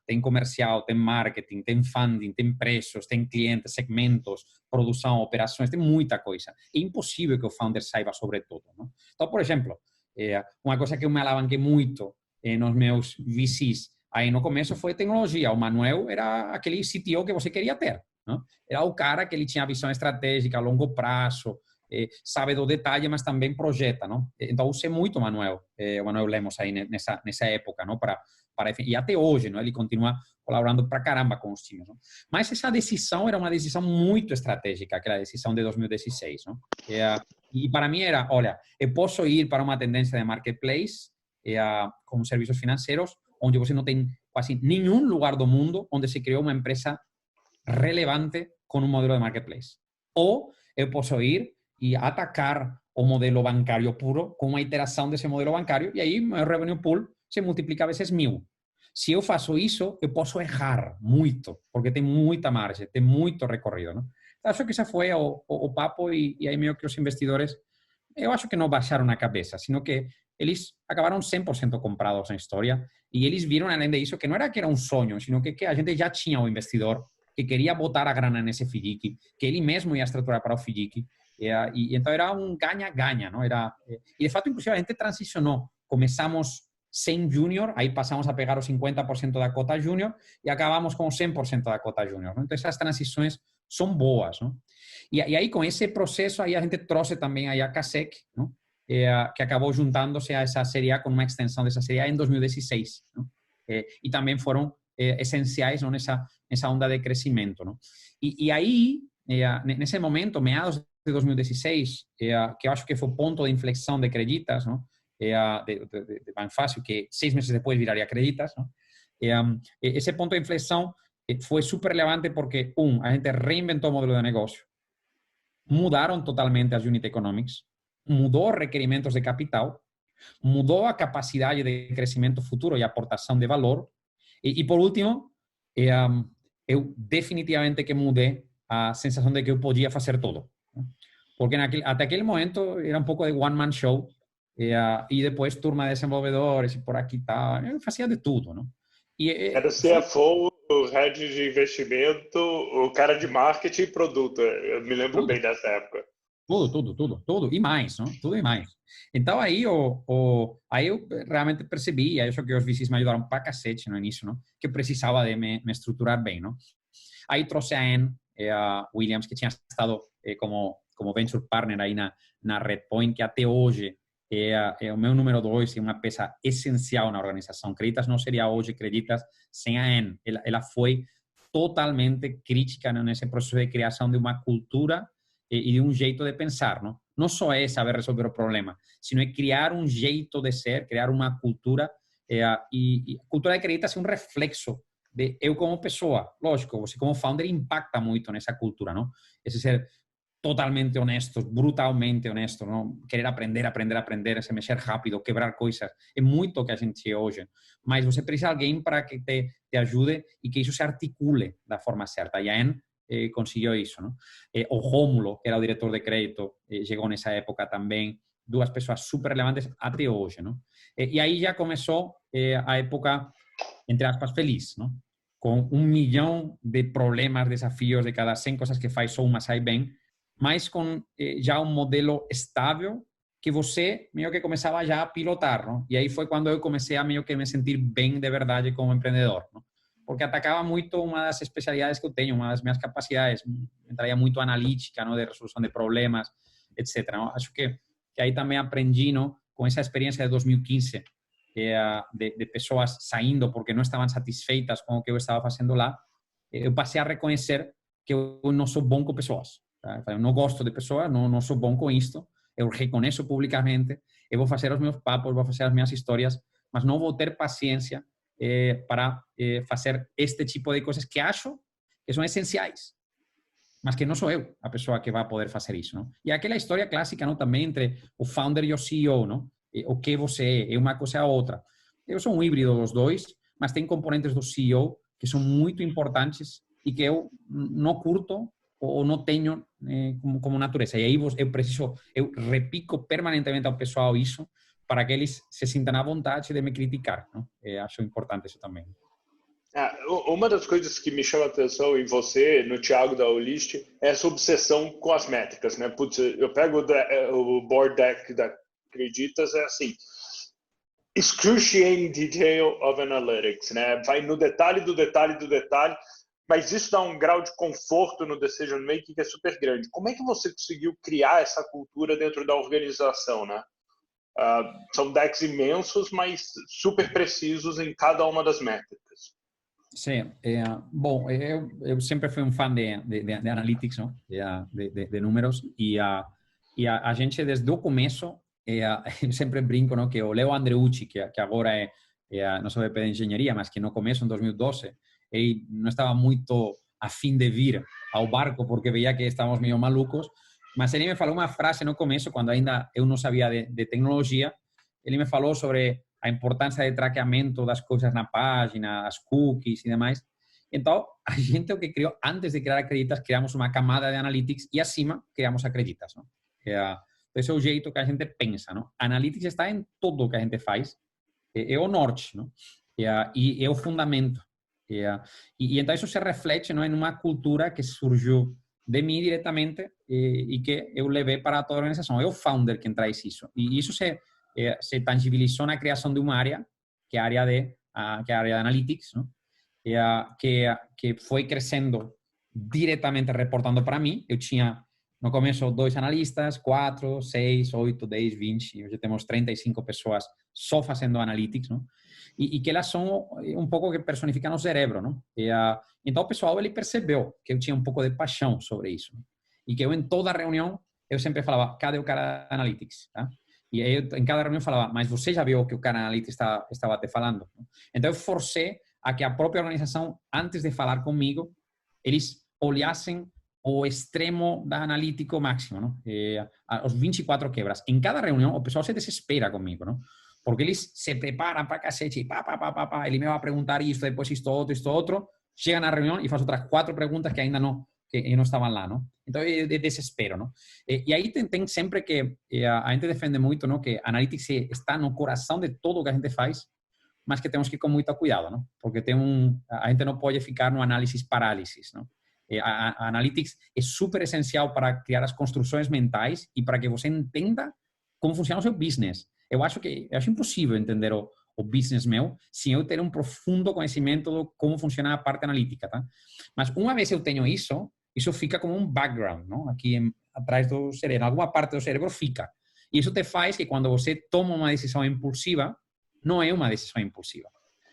tem comercial, tem marketing, tem funding, tem preços, tem clientes, segmentos, produção, operações, tem muita coisa. É impossível que o founder saiba sobre tudo, não? Então, por exemplo, uma coisa que eu me alavanquei muito nos meus VCs aí no começo foi tecnologia. O Manuel era aquele CTO que você queria ter, não? Era o cara que ele tinha visão estratégica a longo prazo, sabe do detalhe, mas também projeta, não? Então, usei muito o Manuel Lemos aí nessa época, não? E até hoje, não? Ele continua colaborando pra caramba com os times, não? Mas essa decisão era uma decisão muito estratégica, aquela decisão de 2016, não? E para mim era, olha, eu posso ir para uma tendência de marketplace com serviços financeiros, onde você não tem quase nenhum lugar do mundo onde se criou uma empresa relevante com um modelo de marketplace. Ou eu posso ir e atacar o modelo bancário puro com uma iteração desse modelo bancário e aí meu revenue pool se multiplica vezes 1000. Se eu faço isso, eu posso errar muito, porque tem muita margem, tem muito recorrido, não? Então, acho que esse foi o papo e aí meio que os investidores, eu acho que não baixaram na cabeça, sino que eles acabaram 100% comprados na história e eles viram, além disso, que não era que era um sonho, sino que a gente já tinha o investidor que queria botar a grana nesse FDIC, que ele mesmo ia estruturar para o FDIC. E então era um ganha-ganha, não? E de fato, inclusive, a gente transicionou. Começamos sem júnior, aí passamos a pegar os 50% da cota júnior e acabamos com 100% da cota júnior. Então, essas transições são boas, não? E aí, com esse processo, aí a gente trouxe também aí a Cassec, não? Que acabou juntando-se a essa série A com uma extensão dessa série A em 2016. Não? E também foram essenciais, não? Nessa onda de crescimento, não? E aí, nesse momento, meados de 2016, que eu acho que foi o ponto de inflexão de Creditas, não? De Banfácil, que 6 meses depois viraria Creditas, não? Esse ponto de inflexão foi super relevante porque, a gente reinventou o modelo de negócio, mudaram totalmente as unit economics, mudou os requerimentos de capital, mudou a capacidade de crescimento futuro e aportação de valor, e por último, eu definitivamente que mudei a sensação de que eu podia fazer tudo. Porque até aquele momento era um pouco de one-man show, e depois turma de desenvolvedores, e por aqui e tal, eu fazia de tudo, não? Era o CFO, o head de investimento, o cara de marketing e produto. Eu me lembro bem dessa época. Tudo e mais, não? Tudo e mais. Então aí aí eu realmente percebi, aí acho que os VCs me ajudaram pra cacete no início, não? Que eu precisava de me estruturar bem, não? Aí trouxe a Anne Williams, que tinha estado como venture partner aí na Redpoint, que até hoje é o meu número 2 e uma peça essencial na organização. Creditas não seria hoje Creditas sem a Anne. Ela foi totalmente crítica, não? Nesse processo de criação de uma cultura e de um jeito de pensar, não? Não só é saber resolver o problema, sino é criar um jeito de ser, criar uma cultura, e a cultura de Creditas é um reflexo de eu como pessoa. Lógico, você como founder impacta muito nessa cultura, não? Esse ser totalmente honesto, brutalmente honesto, não? Querer aprender, se mexer rápido, quebrar coisas, é muito o que a gente é hoje. Mas você precisa de alguém para que te ajude e que isso se articule da forma certa. E a Anne conseguiu isso, não? O Rómulo, que era o diretor de crédito, chegou nessa época também. Duas pessoas super relevantes até hoje, não? E aí já começou a época, entre aspas, feliz, não? Com 1 milhão de problemas, desafios, de cada 100 coisas que faz, só uma sai bem, mas com já um modelo estável que você meio que começava já a pilotar, não? E aí foi quando eu comecei a meio que me sentir bem de verdade como empreendedor, não? Porque atacava muito uma das especialidades que eu tenho, uma das minhas capacidades, entraria muito analítica, não? De resolução de problemas, etc. Não? Acho que aí também aprendi, não? Com essa experiência de 2015, de pessoas saindo porque não estavam satisfeitas com o que eu estava fazendo lá, eu passei a reconhecer que eu não sou bom com pessoas. Tá? Eu não gosto de pessoas, não sou bom com isto, eu reconheço publicamente, eu vou fazer os meus papos, vou fazer as minhas histórias, mas não vou ter paciência para fazer este tipo de coisas que acho que são essenciais, mas que não sou eu a pessoa que vai poder fazer isso, não? E aquela história clássica, não, também entre o founder e o CEO, não? O que você é uma coisa ou outra. Eu sou um híbrido dos dois, mas tem componentes do CEO que são muito importantes e que eu não curto ou não tenho como natureza. E aí eu repico permanentemente ao pessoal isso para que eles se sintam à vontade de me criticar, não? Acho importante isso também. Uma das coisas que me chama a atenção em você, no Thiago da Olist, é essa obsessão com as métricas, né? Putz, eu pego o board deck da Acreditas, é assim, excruciating detail of analytics, né? Vai no detalhe do detalhe do detalhe, mas isso dá um grau de conforto no decision making que é super grande. Como é que você conseguiu criar essa cultura dentro da organização, né? São decks imensos, mas super precisos em cada uma das métricas. Sim, bom, eu sempre fui um fã de analytics, não? De números, e a gente desde o começo, eu sempre brinco, não, que o Leo Andreucci, que agora é nosso VP de engenharia, mas que no começo, em 2012, ele não estava muito a fim de vir ao barco porque veia que estávamos meio malucos, mas ele me falou uma frase no começo, quando ainda eu não sabia de tecnologia, ele me falou sobre a importância de traqueamento das coisas na página, as cookies e demais. Então, a gente o que criou, antes de criar Acreditas, criamos uma camada de analytics e acima criamos Acreditas, não? Esse é o jeito que a gente pensa, não? Analytics está em tudo o que a gente faz, é o norte, não? E é o fundamento. E então isso se reflete, não, em uma cultura que surgiu de mim diretamente e que eu levei para toda a organização. É o founder quem traz isso. E isso se tangibilizou na criação de uma área, que é a área de analytics, não? Que foi crescendo diretamente reportando para mim. Eu tinha, no começo, 2 analistas, 4, 6, 8, 10, 20. Hoje temos 35 pessoas só fazendo analytics, não? E que elas são um pouco que personificam o cérebro, não? Então o pessoal, ele percebeu que eu tinha um pouco de paixão sobre isso, não? E que eu, em toda reunião, eu sempre falava, cadê o cara de analytics, tá? E aí, em cada reunião, falava, mas você já viu o que o cara analytics estava te falando? Então, eu forcei a que a própria organização, antes de falar comigo, eles olhassem o extremo da analítico máximo, não? Os 24 quebras. Em cada reunião, o pessoal se desespera comigo, não? Porque eles se preparam para cacete, ele me vai perguntar isso, depois isto outro. Chega na reunião e faz outras 4 perguntas que ainda não estavam lá, não? Então, é desespero, não? E aí tem sempre que, a gente defende muito, não, que analytics está no coração de tudo o que a gente faz, mas que temos que ir com muito cuidado, não? Porque a gente não pode ficar no análisis parálisis, não? A analytics é super essencial para criar as construções mentais e para que você entenda como funciona o seu business. Eu acho impossível entender o business meu sem eu ter um profundo conhecimento de como funciona a parte analítica, tá? Mas uma vez eu tenho isso fica como um background, não? Aqui atrás do cérebro, alguma parte do cérebro fica. E isso te faz que quando você toma uma decisão impulsiva, não é uma decisão impulsiva,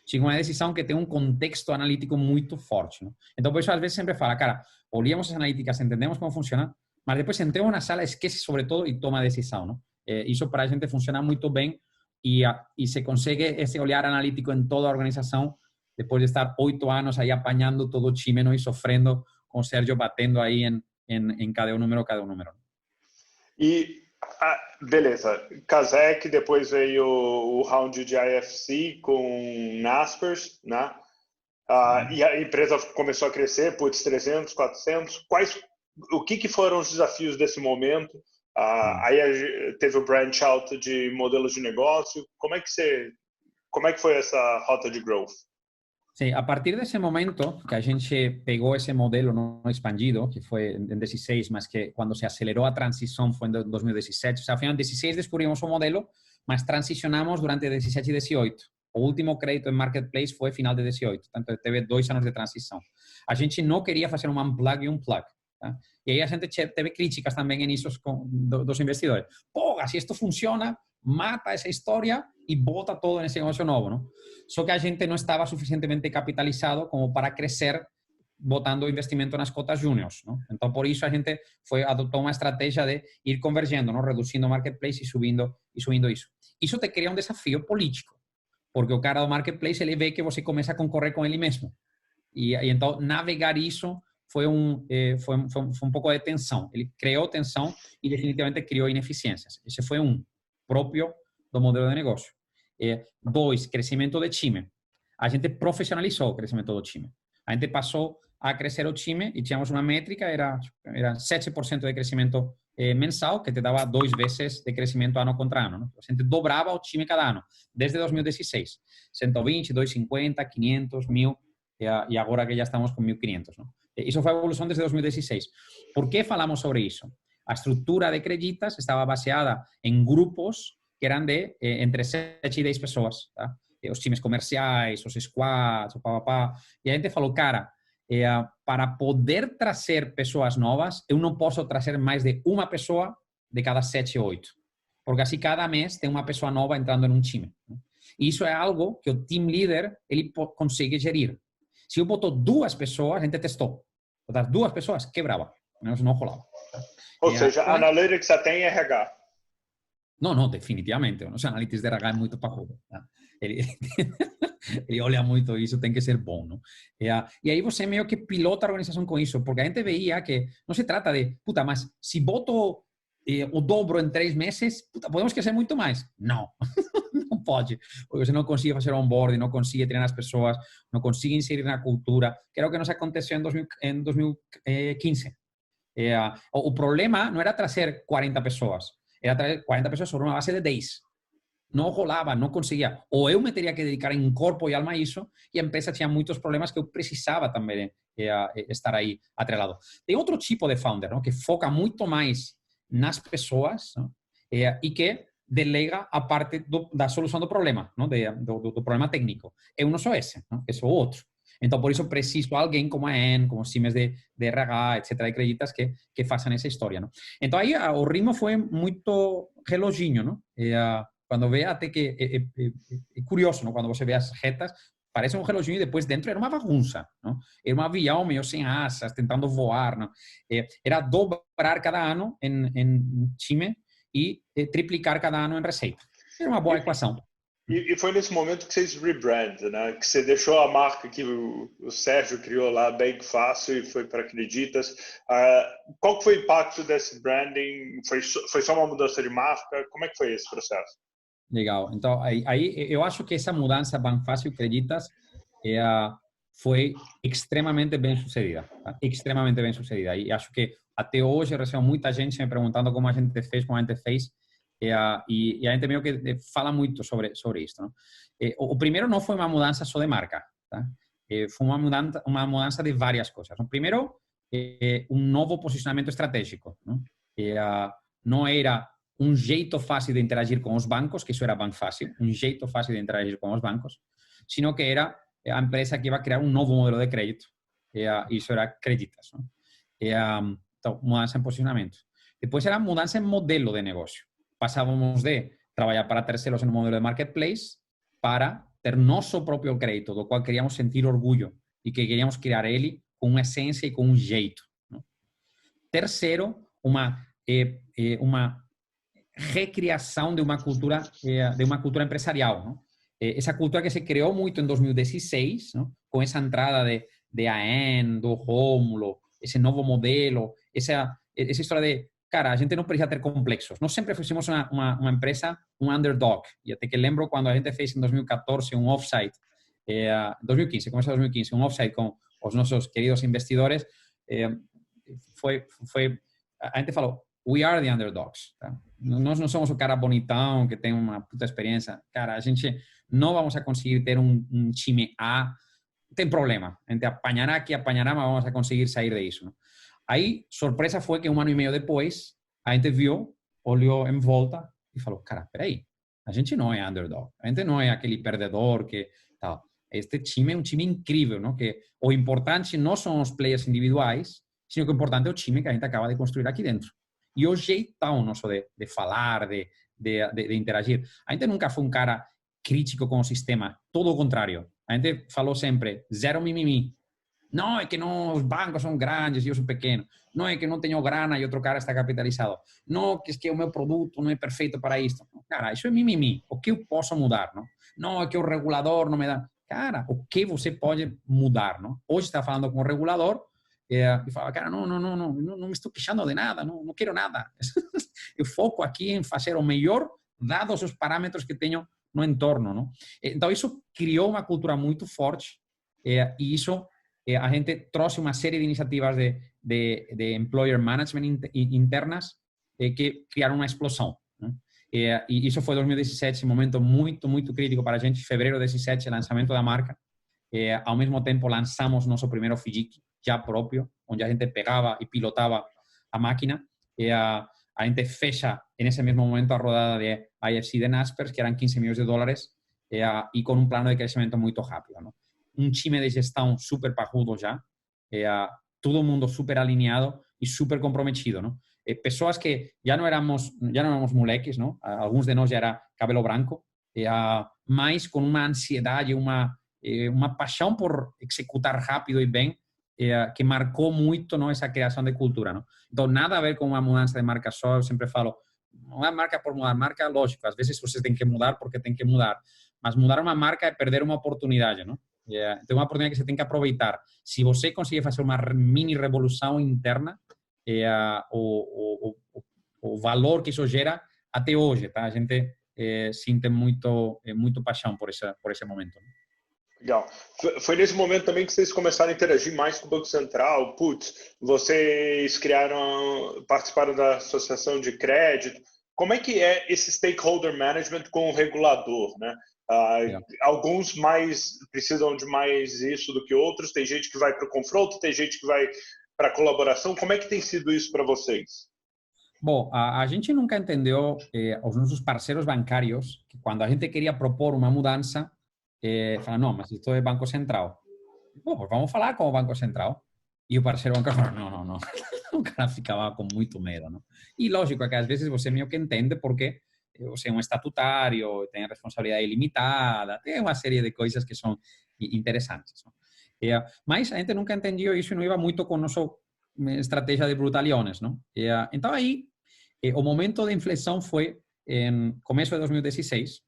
sino uma decisão que tem um contexto analítico muito forte, não? Então, por isso, às vezes, sempre fala, cara, olhamos as analíticas, entendemos como funciona, mas depois entramos na sala, esquece sobre todo e toma a decisão, não? Isso para a gente funciona muito bem e se consegue esse olhar analítico em toda a organização depois de estar 8 anos aí apanhando todo o time, não? E sofrendo com o Sérgio batendo aí em cada número. E, beleza, Kazek, depois veio o round de IFC com Naspers, né? E a empresa começou a crescer, putz, 300, 400. O que foram os desafios desse momento? Aí teve o branch out de modelos de negócio. Como é que foi essa rota de growth? Sim, a partir desse momento que a gente pegou esse modelo não expandido, que foi em 2016, mas que quando se acelerou a transição foi em 2017. O sea, final, em 2016 descobrimos o modelo, mas transicionamos durante 17 e 18. O último crédito em Marketplace foi final de 18, tanto teve 2 anos de transição. A gente não queria fazer um unplug e um plug. Tá? E aí a gente teve críticas também nisso dos investidores. Pô, se isto funciona, mata essa história e bota todo nesse negócio novo, não? Só que a gente não estava suficientemente capitalizado como para crescer botando investimento nas cotas júniors, ¿no? Então, por isso a gente adotou uma estratégia de ir convergindo, ¿no? Reduzindo o marketplace e subindo isso. Isso te cria um desafio político, porque o cara do marketplace ele vê que você começa a concorrer com ele mesmo. E então, navegar isso foi um pouco de tensão. Ele criou tensão e definitivamente criou ineficiências. Esse foi próprio do modelo de negócio. 2, crescimento de time. A gente profissionalizou o crescimento do time. A gente passou a crescer o time e tínhamos uma métrica, era 7% de crescimento mensal, que te dava 2 vezes de crescimento ano contra ano, ¿no? A gente dobrava o time cada ano, desde 2016. 120, 250, 500, 1000, e agora que já estamos com 1500, ¿no? Isso foi a evolução desde 2016. Por que falamos sobre isso? A estrutura de Creditas estava baseada em grupos que eram de entre 7 e 10 pessoas, tá? Os times comerciais, os squads, o papapá. E a gente falou, cara, para poder trazer pessoas novas, eu não posso trazer mais de uma pessoa de cada 7 ou 8. Porque assim, cada mês tem uma pessoa nova entrando em um time. E isso é algo que o team leader ele consegue gerir. Se eu botou 2 pessoas, a gente testou. Botar 2 pessoas, quebrava. Não rolava. Ou seja, Analytics já tem RH. Não, definitivamente. O nosso Analytics de RH é muito parrudo. Tá? Ele olha muito isso, tem que ser bom. Não? E aí você meio que pilota a organização com isso, porque a gente veia que não se trata de, puta, mas se boto o dobro em 3 meses, puta, podemos crescer muito mais. Não, não pode. Porque você não consegue fazer onboarding, não consegue treinar as pessoas, não consegue inserir na cultura, que era o que nos aconteceu em 2015. O problema não era trazer 40 pessoas, era trazer 40 pessoas sobre uma base de 10. Não rolava, não conseguia. Ou eu me teria que dedicar em corpo e alma a isso, e a empresa tinha muitos problemas que eu precisava também estar aí atrelado. Tem outro tipo de founder, não? Que foca muito mais nas pessoas, não? E que delega a parte da solução do problema, não? Do problema técnico. Eu não sou esse, não? Eu sou outro. Então, por isso, preciso de alguém como a Anne, como os times de RH, etc., de Creditas, que façam essa história. Não? Então, aí o ritmo foi muito reloginho. Não? Quando vê, até que é curioso, não? Quando você vê as retas, parece um reloginho e depois dentro era uma bagunça. Não? Era um avião meio sem asas, tentando voar. Não? Era dobrar cada ano em time e triplicar cada ano em receita. Era uma boa equação. E foi nesse momento que vocês rebrand, né? Que você deixou a marca que o Sérgio criou lá bem fácil e foi para Creditas. Qual que foi o impacto desse branding? Foi só uma mudança de marca? Como é que foi esse processo? Legal. Então, aí eu acho que essa mudança Banfácil Creditas foi extremamente bem sucedida. Tá? Extremamente bem sucedida. E acho que até hoje eu recebo muita gente me perguntando como a gente fez, como a gente fez. E a gente meio que fala muito sobre isso. Não? O primeiro não foi uma mudança só de marca. Tá? Foi uma mudança de várias coisas. O primeiro, um novo posicionamento estratégico. Não? Não era um jeito fácil de interagir com os bancos, que isso era Banfácil, um jeito fácil de interagir com os bancos, sino que era a empresa que ia criar um novo modelo de crédito. Isso era Creditas. Não? Então, mudança em posicionamento. Depois era mudança em modelo de negócio. Passávamos de trabalhar para terceiros em um modelo de marketplace para ter nosso próprio crédito, do qual queríamos sentir orgulho e que queríamos criar ele com uma essência e com um jeito. Não? Terceiro, uma recriação de uma cultura empresarial. Não? Essa cultura que se criou muito em 2016, não? Com essa entrada de AN, do Rômulo, esse novo modelo, essa história de cara, a gente não precisa ter complexos. Nós sempre fizemos uma empresa, um underdog. E até que lembro quando a gente fez em 2014 um offsite, 2015, começou 2015, um offsite com os nossos queridos investidores, a gente falou, we are the underdogs. Tá? Nós não somos o cara bonitão que tem uma puta experiência. Cara, a gente não vamos a conseguir ter um time A. Tem problema. A gente apanhará aqui, apanhará, mas vamos a conseguir sair disso. Não? Aí, surpresa foi que 1 ano e meio depois, a gente viu, olhou em volta e falou, cara, peraí, a gente não é underdog, a gente não é aquele perdedor que tal. Este time é um time incrível, não? Que o importante não são os players individuais, sino que o importante é o time que a gente acaba de construir aqui dentro. E o jeitão nosso de falar, de interagir. A gente nunca foi um cara crítico com o sistema, todo o contrário. A gente falou sempre, zero mimimi. Não, é que não, os bancos são grandes e eu sou pequeno. Não, é que não tenho grana e outro cara está capitalizado. Não, que é que o meu produto não é perfeito para isto. Cara, isso é mimimi. O que eu posso mudar, não? Não, é que o regulador não me dá. Cara, o que você pode mudar, não? Hoje está falando com o regulador e fala, cara, não me estou queixando de nada, não quero nada. Eu foco aqui em fazer o melhor, dados os parâmetros que tenho no entorno, não? Então, isso criou uma cultura muito forte e isso a gente trouxe uma série de iniciativas de employer management internas que criaram uma explosão, né? E isso foi 2017, um momento muito, muito crítico para a gente. Fevereiro de 2017, lançamento da marca. Ao mesmo tempo, lançamos nosso primeiro FIDIC, já próprio, onde a gente pegava e pilotava a máquina. A gente fecha, nesse mesmo momento, a rodada de IFC de Naspers, que eram 15 milhões de dólares, e com um plano de crescimento muito rápido, não? Um time de gestão super parrudo já, todo mundo super alinhado e super comprometido, não? Pessoas que já não éramos moleques, não? Alguns de nós já era cabelo branco, mas com uma ansiedade, uma paixão por executar rápido e bem, que marcou muito, não, essa criação de cultura, não? Então, nada a ver com uma mudança de marca só. Eu sempre falo, não é marca por mudar, marca, lógico, às vezes você tem que mudar porque tem que mudar, mas mudar uma marca é perder uma oportunidade, não? Tem uma oportunidade que você tem que aproveitar. Se você conseguir fazer uma mini revolução interna, o valor que isso gera até hoje, tá? A gente sente muito paixão por esse momento, né? Legal. Foi nesse momento também que vocês começaram a interagir mais com o Banco Central. Putz, vocês participaram da Associação de Crédito. Como é que é esse stakeholder management com o regulador, né? Alguns precisam de mais isso do que outros. Tem gente que vai para o confronto, tem gente que vai para a colaboração. Como é que tem sido isso para vocês? Bom, a gente nunca entendeu, os nossos parceiros bancários, que quando a gente queria propor uma mudança, falaram, não, mas isto é Banco Central. Bom, pues vamos falar com o Banco Central. E o parceiro bancário falou, não. O cara ficava com muito medo, não? E lógico é que às vezes você meio que entende porque você é um estatutário, tem responsabilidade ilimitada, tem uma série de coisas que são interessantes, não? Mas a gente nunca entendeu isso e não ia muito com a nossa estratégia de brutaliones, não? Então aí, o momento de inflexão foi em começo de 2016,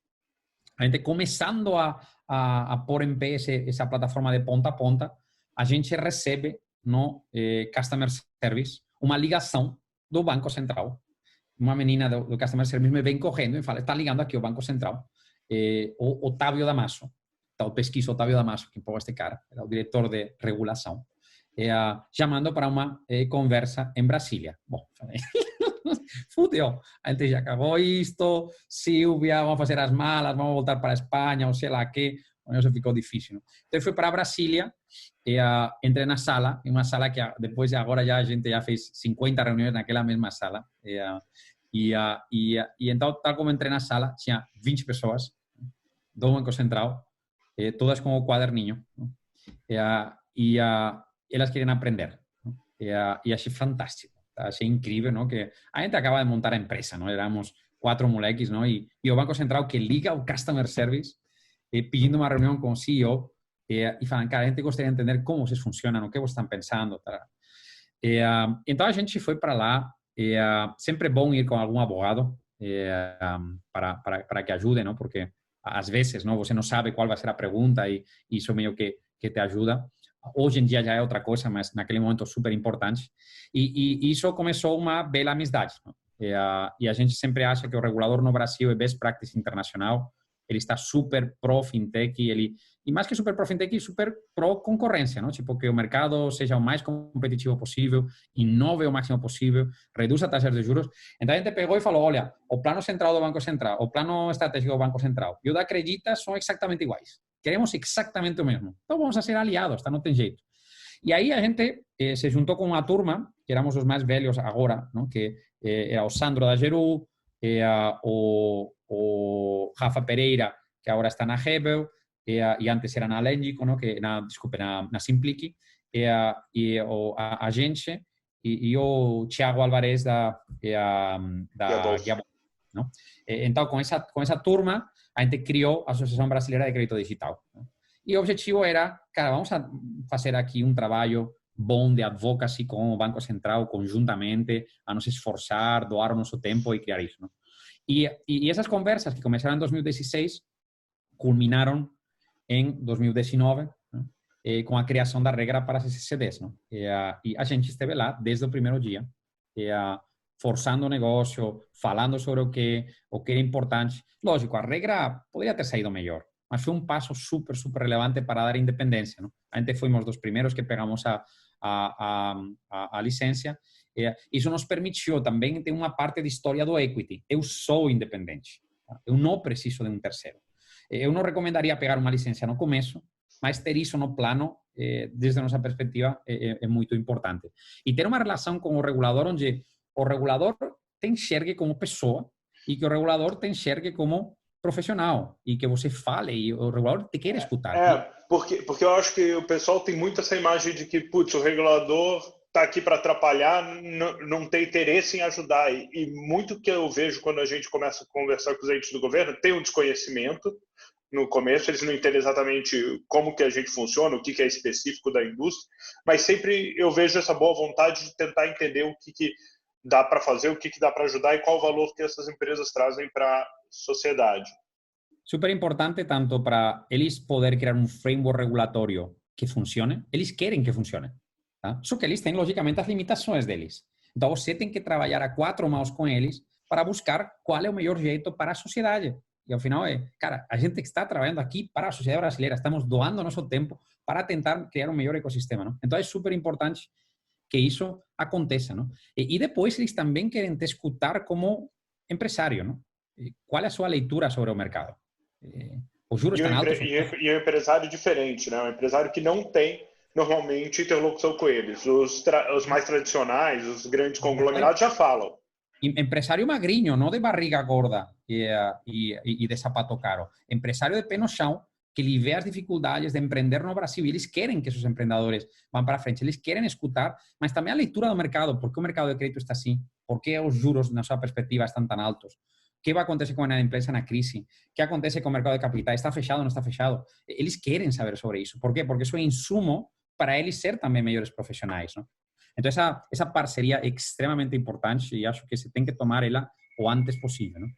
a gente começando a pôr em pé essa plataforma de ponta a ponta, a gente recebe no Customer Service uma ligação do Banco Central. Uma menina do Customer Service me vem correndo e fala, está ligando aqui o Banco Central, o Otávio Damaso. Então, pesquisa Otávio Damaso, que empurrou este cara, era o diretor de regulação, chamando para uma conversa em Brasília. Bom, falei, fudeu, a gente já acabou isto, Silvia, vamos fazer as malas, vamos voltar para a Espanha, ou sei lá que, isso ficou difícil, não? Então, fui para Brasília, entrei na sala, em uma sala que depois, agora já a gente já fez 50 reuniões naquela mesma sala, e então, tal como entrei na sala, tinha 20 pessoas do Banco Central, todas com o quaderninho, e elas queriam aprender, e achei fantástico, achei incrível, não? Que a gente acaba de montar a empresa, não? Éramos 4 moleques, não? E o Banco Central que liga o Customer Service pedindo uma reunião com o CEO e falam, cara, a gente gostaria de entender como vocês funcionam, o que vocês estão pensando, tá? Então a gente foi para lá, sempre é bom ir com algum advogado para que ajude, não? Porque às vezes, não, você não sabe qual vai ser a pergunta e isso meio que te ajuda. Hoje em dia já é outra coisa, mas naquele momento super importante. E isso começou uma bela amizade, não? E a gente sempre acha que o regulador no Brasil é best practice internacional. Ele está super pro fintech e mais que super pro fintech, super pro concorrência, não? Tipo, que o mercado seja o mais competitivo possível, inove o máximo possível, reduza taxas de juros. Então a gente pegou e falou, olha, o plano central do Banco Central, o plano estratégico do Banco Central e o da Acredita são exatamente iguais. Queremos exatamente o mesmo. Então vamos a ser aliados, tá? Não tem jeito. E aí a gente se juntou com uma turma, que éramos os mais velhos agora, não? Que era o Sandro da Geru, o Rafa Pereira, que agora está na Hebel, e antes era na Lengico, ¿no? Na Simpliqui, e a gente, e o Thiago Alvarez da Guiabol, ¿no? Então, com essa turma, a gente criou a Associação Brasileira de Crédito Digital, ¿no? E o objetivo era, cara, vamos a fazer aqui um trabalho bom de advocacy com o Banco Central conjuntamente, a nos esforçar, doar o nosso tempo e criar isso, não? E essas conversas que começaram em 2016 culminaram em 2019, né, com a criação da regra para as CCDs, não? E a gente esteve lá desde o primeiro dia, forçando o negócio, falando sobre o que era importante. Lógico, a regra poderia ter saído melhor, mas foi um passo super, super relevante para dar independência, não? A gente fomos dos primeiros que pegamos a licença. Isso nos permitiu também ter uma parte de história do equity. Eu sou independente, tá? Eu não preciso de um terceiro. Eu não recomendaria pegar uma licença no começo, mas ter isso no plano, desde a nossa perspectiva, é muito importante. E ter uma relação com o regulador onde o regulador te enxergue como pessoa e que o regulador te enxergue como profissional e que você fale e o regulador te queira escutar. Porque eu acho que o pessoal tem muito essa imagem de que, putz, o regulador está aqui para atrapalhar, não tem interesse em ajudar. E muito que eu vejo quando a gente começa a conversar com os entes do governo, tem um desconhecimento. No começo, eles não entendem exatamente como que a gente funciona, o que é específico da indústria, mas sempre eu vejo essa boa vontade de tentar entender o que dá para fazer, o que dá para ajudar e qual o valor que essas empresas trazem para a sociedade. Super importante tanto para eles poder criar um framework regulatório que funcione, eles querem que funcione, tá? Só que eles têm, logicamente, as limitações deles. Então, você tem que trabalhar a quatro mãos com eles para buscar qual é o melhor jeito para a sociedade. E ao final cara, a gente está trabalhando aqui para a sociedade brasileira, estamos doando nosso tempo para tentar criar um melhor ecossistema, não? Então, é super importante que isso aconteça, não? E depois eles também querem te escutar como empresário, não? Qual é a sua leitura sobre o mercado? Os juros estão altos? E um empresário diferente, né? Um empresário que não tem, normalmente, interlocução com eles. Os mais tradicionais, os grandes conglomerados já falam. Empresário magrinho, não de barriga gorda e de sapato caro. Empresário de pé no chão, que lhe vê as dificuldades de empreender no Brasil. E eles querem que esses empreendedores vão para frente. Eles querem escutar, mas também a leitura do mercado. Por que o mercado de crédito está assim? Por que os juros, na sua perspectiva, estão tão altos? O que vai acontecer com a empresa na crise? O que acontece com o mercado de capitais? Está fechado ou não está fechado? Eles querem saber sobre isso. Por quê? Porque isso é insumo para eles ser também melhores profissionais, não? Então, essa parceria é extremamente importante e acho que se tem que tomar ela o antes possível, não?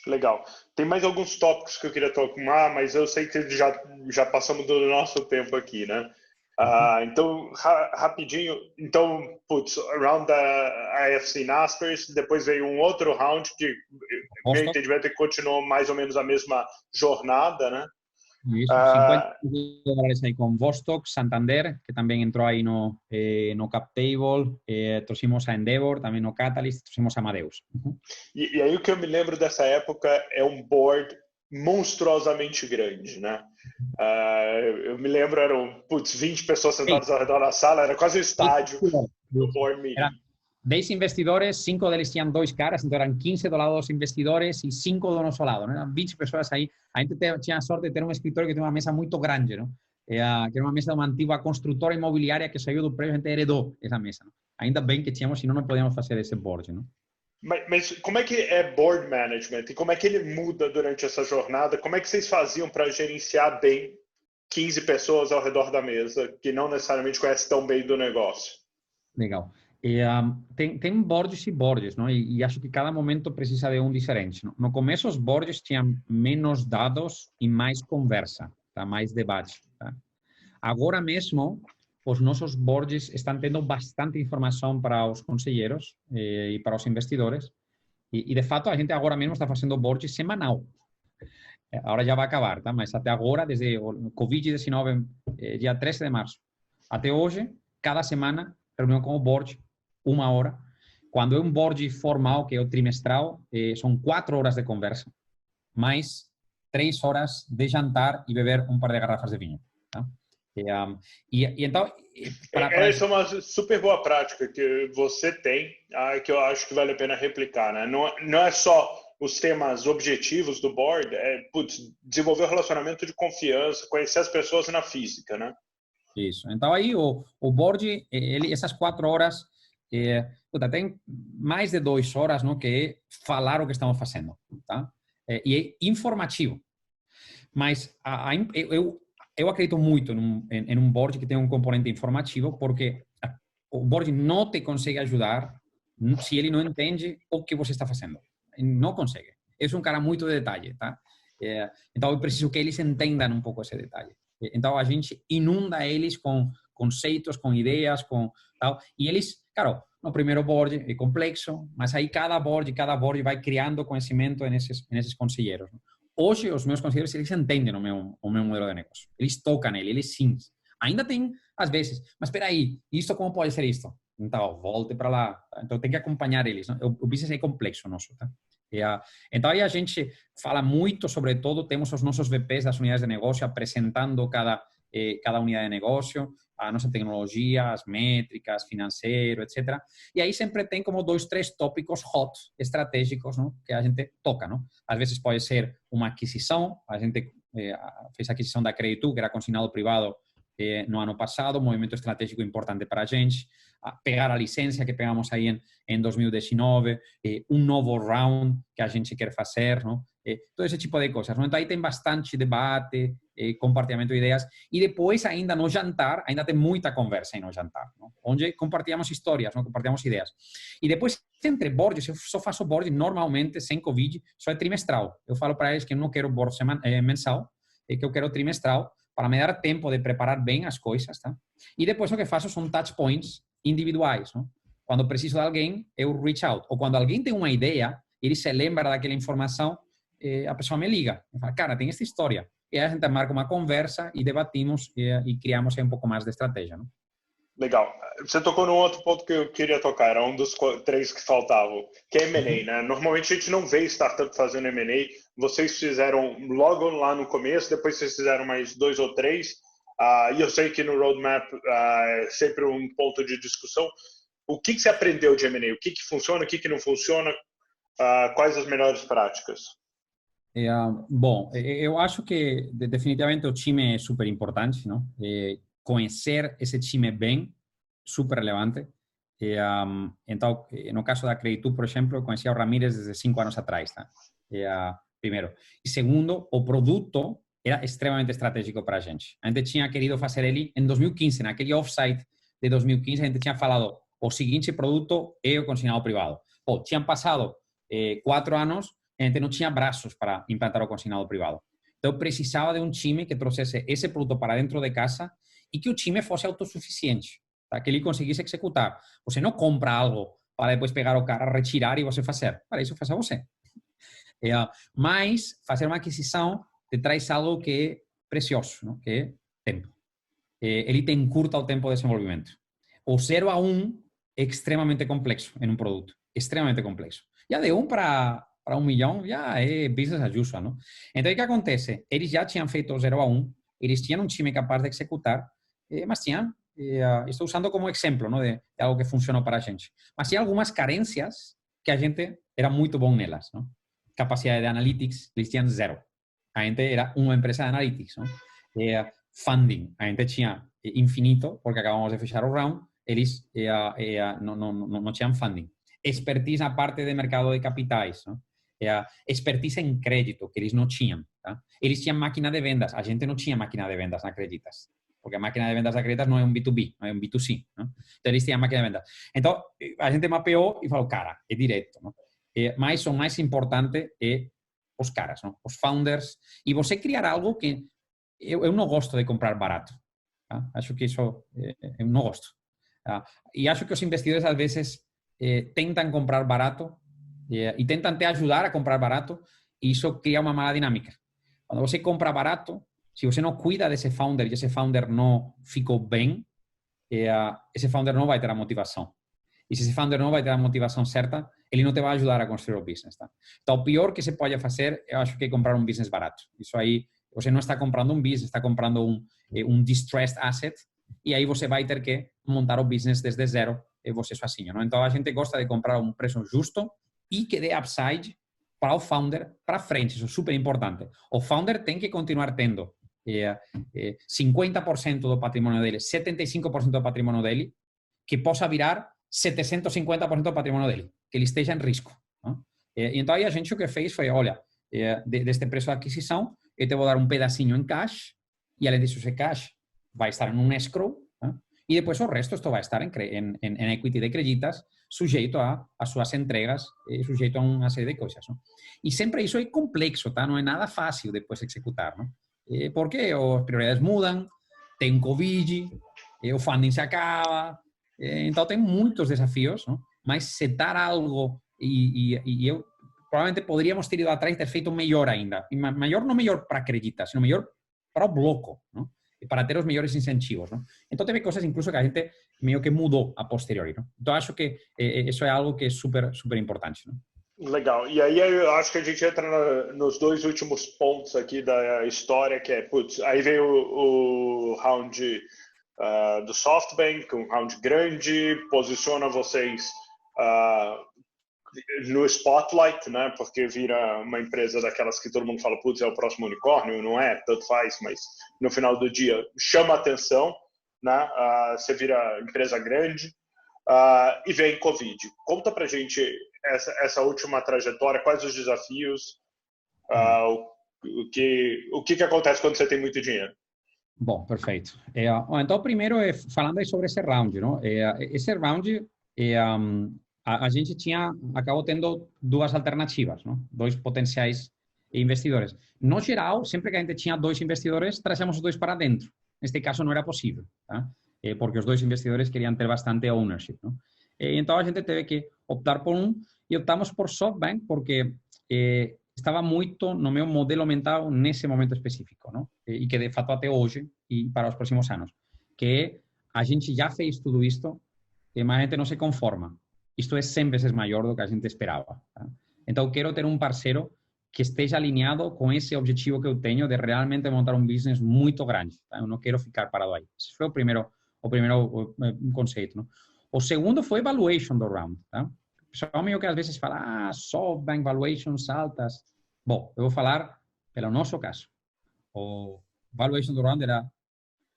Legal. Tem mais alguns tópicos que eu queria tomar, mas eu sei que já passamos do nosso tempo aqui, né? Então, rapidinho, então, putz, round da AFC Naspers, depois veio um outro round que, meu entendimento, continuou mais ou menos a mesma jornada, né? Isso, 50 dólares aí com Vostok, Santander, que também entrou aí no cap table, trouxemos a Endeavor, também no Catalyst, trouxemos a Amadeus. E aí o que eu me lembro dessa época é um board monstruosamente grande, né? Eu me lembro, eram 20 pessoas sentadas ao redor da sala, era quase um estádio do board meeting. 10 investidores, 5 deles tinham 2 caras, então eram 15 do lado dos investidores e 5 do nosso lado, né? Eram 20 pessoas aí. A gente tinha a sorte de ter um escritório que tem uma mesa muito grande, não? Que era uma mesa de uma antiga construtora imobiliária que saiu do prédio, a gente heredou essa mesa, não? Ainda bem que tínhamos, senão não podíamos fazer esse board, não? Mas como é que é board management? E como é que ele muda durante essa jornada? Como é que vocês faziam para gerenciar bem 15 pessoas ao redor da mesa que não necessariamente conhecem tão bem do negócio? Legal. Tem boards e boards, não? E acho que cada momento precisa de um diferente. No começo, os boards tinham menos dados e mais conversa, tá? Mais debate. Tá? Agora mesmo, os nossos boards estão tendo bastante informação para os conselheiros e para os investidores. E de fato, a gente agora mesmo está fazendo board semanal. Agora já vai acabar, tá? Mas até agora, desde o Covid-19, dia 13 de março, até hoje, cada semana, reunião com o board, 1 hora. Quando é um board formal, que é o trimestral, são 4 horas de conversa, mais 3 horas de jantar e beber um par de garrafas de vinho. Tá? Então... Essa é uma super boa prática que você tem, que eu acho que vale a pena replicar, né? Não é só os temas objetivos do board, desenvolver um relacionamento de confiança, conhecer as pessoas na física, né? Isso. Então, aí o board, essas 4 horas, tem mais de 2 horas, não, que é falar o que estamos fazendo, tá? E é informativo. Mas eu acredito muito em um board que tem um componente informativo, porque o board não te consegue ajudar se ele não entende o que você está fazendo. Não consegue. É um cara muito de detalhe, tá? Então, eu preciso que eles entendam um pouco esse detalhe. Então, a gente inunda eles com conceitos, com ideias, com tal. E eles, claro, no primeiro board é complexo, mas aí cada board vai criando conhecimento nesses conselheiros. Hoje, os meus conselheiros, eles entendem o meu modelo de negócio. Eles tocam nele, eles sim. Ainda tem, às vezes, mas espera aí, isto como pode ser isto? Então, volte para lá. Então, tem que acompanhar eles. Não? O business é complexo nosso, tá? Então, aí a gente fala muito, sobretudo, temos os nossos VPs das unidades de negócio apresentando cada unidade de negócio, a nossa tecnologia, as métricas, financeiro, etc. E aí sempre tem como 2, 3 tópicos hot, estratégicos, não? Que a gente toca. Não? Às vezes pode ser uma aquisição, a gente fez a aquisição da Creditu, que era consignado privado no ano passado, um movimento estratégico importante para a gente, pegar a licença que pegamos aí em 2019, um novo round que a gente quer fazer, não? Todo esse tipo de coisas. Não? Então, aí tem bastante debate, compartilhamento de ideias, e depois ainda no jantar, ainda tem muita conversa aí no jantar, não? Onde compartilhamos histórias, não? Compartilhamos ideias. E depois, entre boards, eu só faço board normalmente, sem Covid, só é trimestral. Eu falo para eles que eu não quero board mensal, que eu quero trimestral, para me dar tempo de preparar bem as coisas, tá? E depois o que faço são touch points individuais, não? Quando preciso de alguém, eu reach out. Ou quando alguém tem uma ideia, ele se lembra daquela informação, a pessoa me liga. Me fala, cara, tem esta história. E aí a gente marca uma conversa e debatimos e criamos aí um pouco mais de estratégia, não? Legal. Você tocou num outro ponto que eu queria tocar, era um dos 3 que faltavam, que é M&A, né? Normalmente a gente não vê startup fazendo M&A. Vocês fizeram logo lá no começo, depois vocês fizeram mais 2 ou 3. E eu sei que no roadmap é sempre um ponto de discussão. O que você aprendeu de M&A? O que funciona, o que não funciona? Quais as melhores práticas? Bom, eu acho que definitivamente o time é super importante, não? Conhecer esse time bem, super relevante. Então, no caso da Creditu, por exemplo, eu conhecia o Ramírez desde 5 anos atrás, tá? Primeiro. E segundo, o produto era extremamente estratégico para a gente. A gente tinha querido fazer ele em 2015, naquele offsite de 2015, a gente tinha falado, o seguinte produto é o consignado privado. Pô, tinham passado 4 anos, a gente não tinha braços para implantar o consignado privado. Então, eu precisava de um time que trouxesse esse produto para dentro de casa e que o time fosse autossuficiente, tá? Que ele conseguisse executar. Você não compra algo para depois pegar o cara, retirar e você fazer. Para isso, faça você. Mas fazer uma aquisição te traz algo que é precioso, não? Que é tempo. Ele te encurta o tempo de desenvolvimento. O 0 a 1 é extremamente complexo em um produto. Extremamente complexo. Já de 1 para 1 milhão, já é business as usual, não? Então, o que acontece? Eles já tinham feito o 0 a 1, eles tinham um time capaz de executar, mas tinham, estou usando como exemplo, não, de algo que funcionou para a gente. Mas tinha algumas carências que a gente era muito bom nelas, não? Capacidade de analytics, eles tinham 0. A gente era uma empresa de analytics, não? Funding, a gente tinha infinito, porque acabamos de fechar o round, eles não tinham funding. Expertise na parte de mercado de capitais, não? Expertise em crédito, que eles não tinham. Tá? Eles tinham máquina de vendas, a gente não tinha máquina de vendas na Creditas, porque a máquina de vendas da Creditas não é um B2B, não é um B2C. Não? Então, eles tinham máquina de vendas. Então, a gente mapeou e falou, cara, é direto. Não? Mas o mais importante é os caras, não? Os founders, e você criar algo que eu não gosto de comprar barato. Tá? Acho que isso eu não gosto. Tá? E acho que os investidores, às vezes, tentam comprar barato e tentam te ajudar a comprar barato, e isso cria uma mala dinâmica. Quando você compra barato, se você não cuida desse founder e esse founder não ficou bem, esse founder não vai ter a motivação. E se esse founder não vai ter a motivação certa, ele não te vai ajudar a construir o business. Tá? Então, o pior que você pode fazer, eu acho que é comprar um business barato. Isso aí, você não está comprando um business, está comprando um distressed asset, e aí você vai ter que montar o business desde zero, você sozinho. Não? Então, a gente gosta de comprar um preço justo e que dê upside para o founder para frente. Isso é super importante. O founder tem que continuar tendo 50% do patrimônio dele, 75% do patrimônio dele, que possa virar 750% do patrimônio dele, que ele esteja em risco. Não? Então, aí a gente o que fez foi, olha, deste preço de aquisição, eu te vou dar um pedacinho em cash e além disso, esse cash vai estar em um escrow, tá? E depois o resto, esto vai estar em equity de creditas, sujeito a suas entregas, sujeito a uma série de coisas. Não? E sempre isso é complexo, tá? Não é nada fácil depois executar, não? Porque as prioridades mudam, tem Covid, o funding se acaba, então tem muitos desafios, não? Mas setar algo e eu provavelmente poderíamos ter ido atrás e ter feito melhor ainda. E maior não melhor para creditas, sino melhor para o bloco, não? E para ter os melhores incentivos, não? Então teve coisas incluso que a gente meio que mudou a posteriori, não? Então acho que isso é algo que é super, super importante, não? Legal. E aí eu acho que a gente entra nos dois últimos pontos aqui da história, que é, putz, aí veio o round do SoftBank, um round grande, posiciona vocês no spotlight, né? Porque vira uma empresa daquelas que todo mundo fala, putz, é o próximo unicórnio, não é? Tanto faz, mas no final do dia chama atenção, né? Você vira empresa grande e vem Covid. Conta pra gente essa última trajetória, quais os desafios, o que acontece quando você tem muito dinheiro? Bom, perfeito. Então, primeiro, falando aí sobre esse round, não? Esse round, a gente acabou tendo duas alternativas, não? Dois potenciais investidores. No geral, sempre que a gente tinha dois investidores, trazíamos os dois para dentro. Neste caso, não era possível, tá? Porque os dois investidores queriam ter bastante ownership, não? Então, a gente teve que optar por um e optamos por SoftBank porque estava muito no meu modelo mental nesse momento específico, não? E que, de fato, até hoje e para os próximos anos, que a gente já fez tudo isto, mas a gente não se conforma. Isto é 100 vezes maior do que a gente esperava. Tá? Então, quero ter um parceiro que esteja alinhado com esse objetivo que eu tenho de realmente montar um business muito grande. Tá? Eu não quero ficar parado aí. Esse foi o primeiro conceito. Não? O segundo foi valuation do round. Tá? O pessoal meio que às vezes fala, SoftBank, valuations altas. Bom, eu vou falar pelo nosso caso. O valuation do round era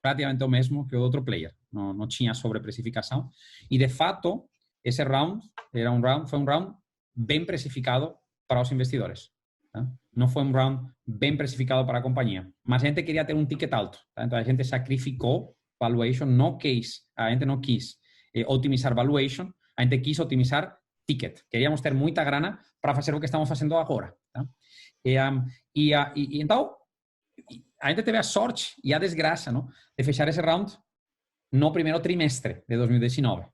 praticamente o mesmo que o outro player. Não tinha sobreprecificação. E, de fato, esse round foi um round bem precificado para os investidores. Tá? Não foi um round bem precificado para a companhia. Mas a gente queria ter um ticket alto. Tá? Então, a gente sacrificou valuation, a gente não quis otimizar valuation, a gente quis otimizar ticket. Queríamos ter muita grana para fazer o que estamos fazendo agora. Tá? Então, a gente teve a sorte e a desgraça, não? De fechar esse round no primeiro trimestre de 2019.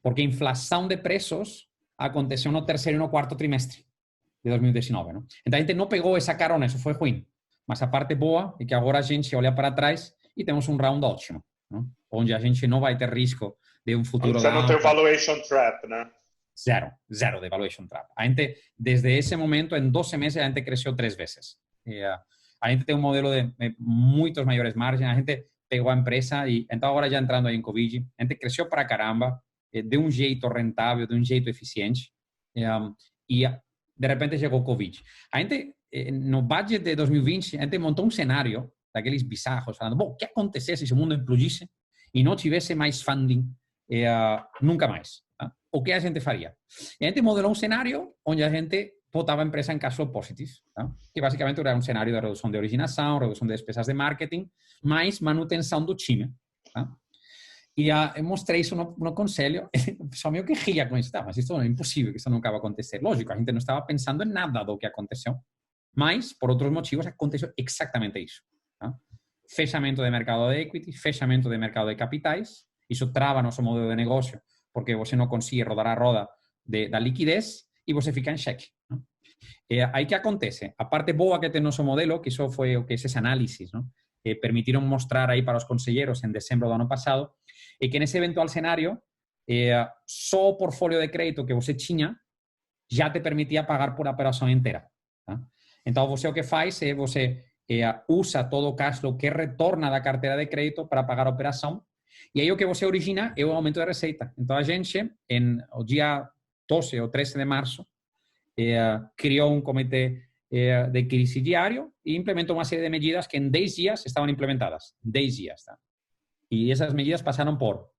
Porque a inflação de preços aconteceu no terceiro e no quarto trimestre de 2019. Não? Então a gente não pegou essa carona, isso foi ruim. Mas a parte boa é que agora a gente olha para trás e temos um round ótimo, não? Onde a gente não vai ter risco de um futuro... Você não tem o valuation trap, né? Zero de valuation trap. A gente, desde esse momento, em 12 meses, a gente cresceu 3 vezes. A gente tem um modelo de muitos maiores margens, a gente pegou a empresa e, então agora já entrando aí em Covid, a gente cresceu para caramba, de um jeito rentável, de um jeito eficiente, e de repente chegou o Covid. A gente, no budget de 2020, a gente montou um cenário daqueles bizarros, falando, bom, o que acontecesse se o mundo implodisse e não tivesse mais funding nunca mais? Tá? O que a gente faria? E a gente modelou um cenário onde a gente botava a empresa em cash flow positive, tá? Que basicamente era um cenário de redução de originação, redução de despesas de marketing, mais manutenção do time. Tá? E eu mostrei isso no conselho, o pessoal meio que ria com isso, tá? Mas isso é impossível, que isso nunca vai acontecer. Lógico, a gente não estava pensando em nada do que aconteceu, mas, por outros motivos, aconteceu exatamente isso. Tá? Fechamento de mercado de equity, fechamento de mercado de capitais, isso trava nosso modelo de negócio, porque você não consegue rodar a roda da liquidez e você fica em xeque. Não? Aí que acontece? A parte boa que tem nosso modelo, que isso foi o que esse análisis, não? Permitiram mostrar aí para os conselheiros em dezembro do ano passado, e que nesse eventual cenário, só o portfólio de crédito que você tinha já te permitia pagar por a operação inteira. Tá? Então, você o que faz é você usa todo o cash flow que retorna da carteira de crédito para pagar a operação, e aí o que você origina é o aumento de receita. Então, a gente, no dia 12 ou 13 de março, criou um comitê de crise diário e implementou uma série de medidas que em 10 dias estavam implementadas. 10 dias. Tá? E essas medidas passaram por,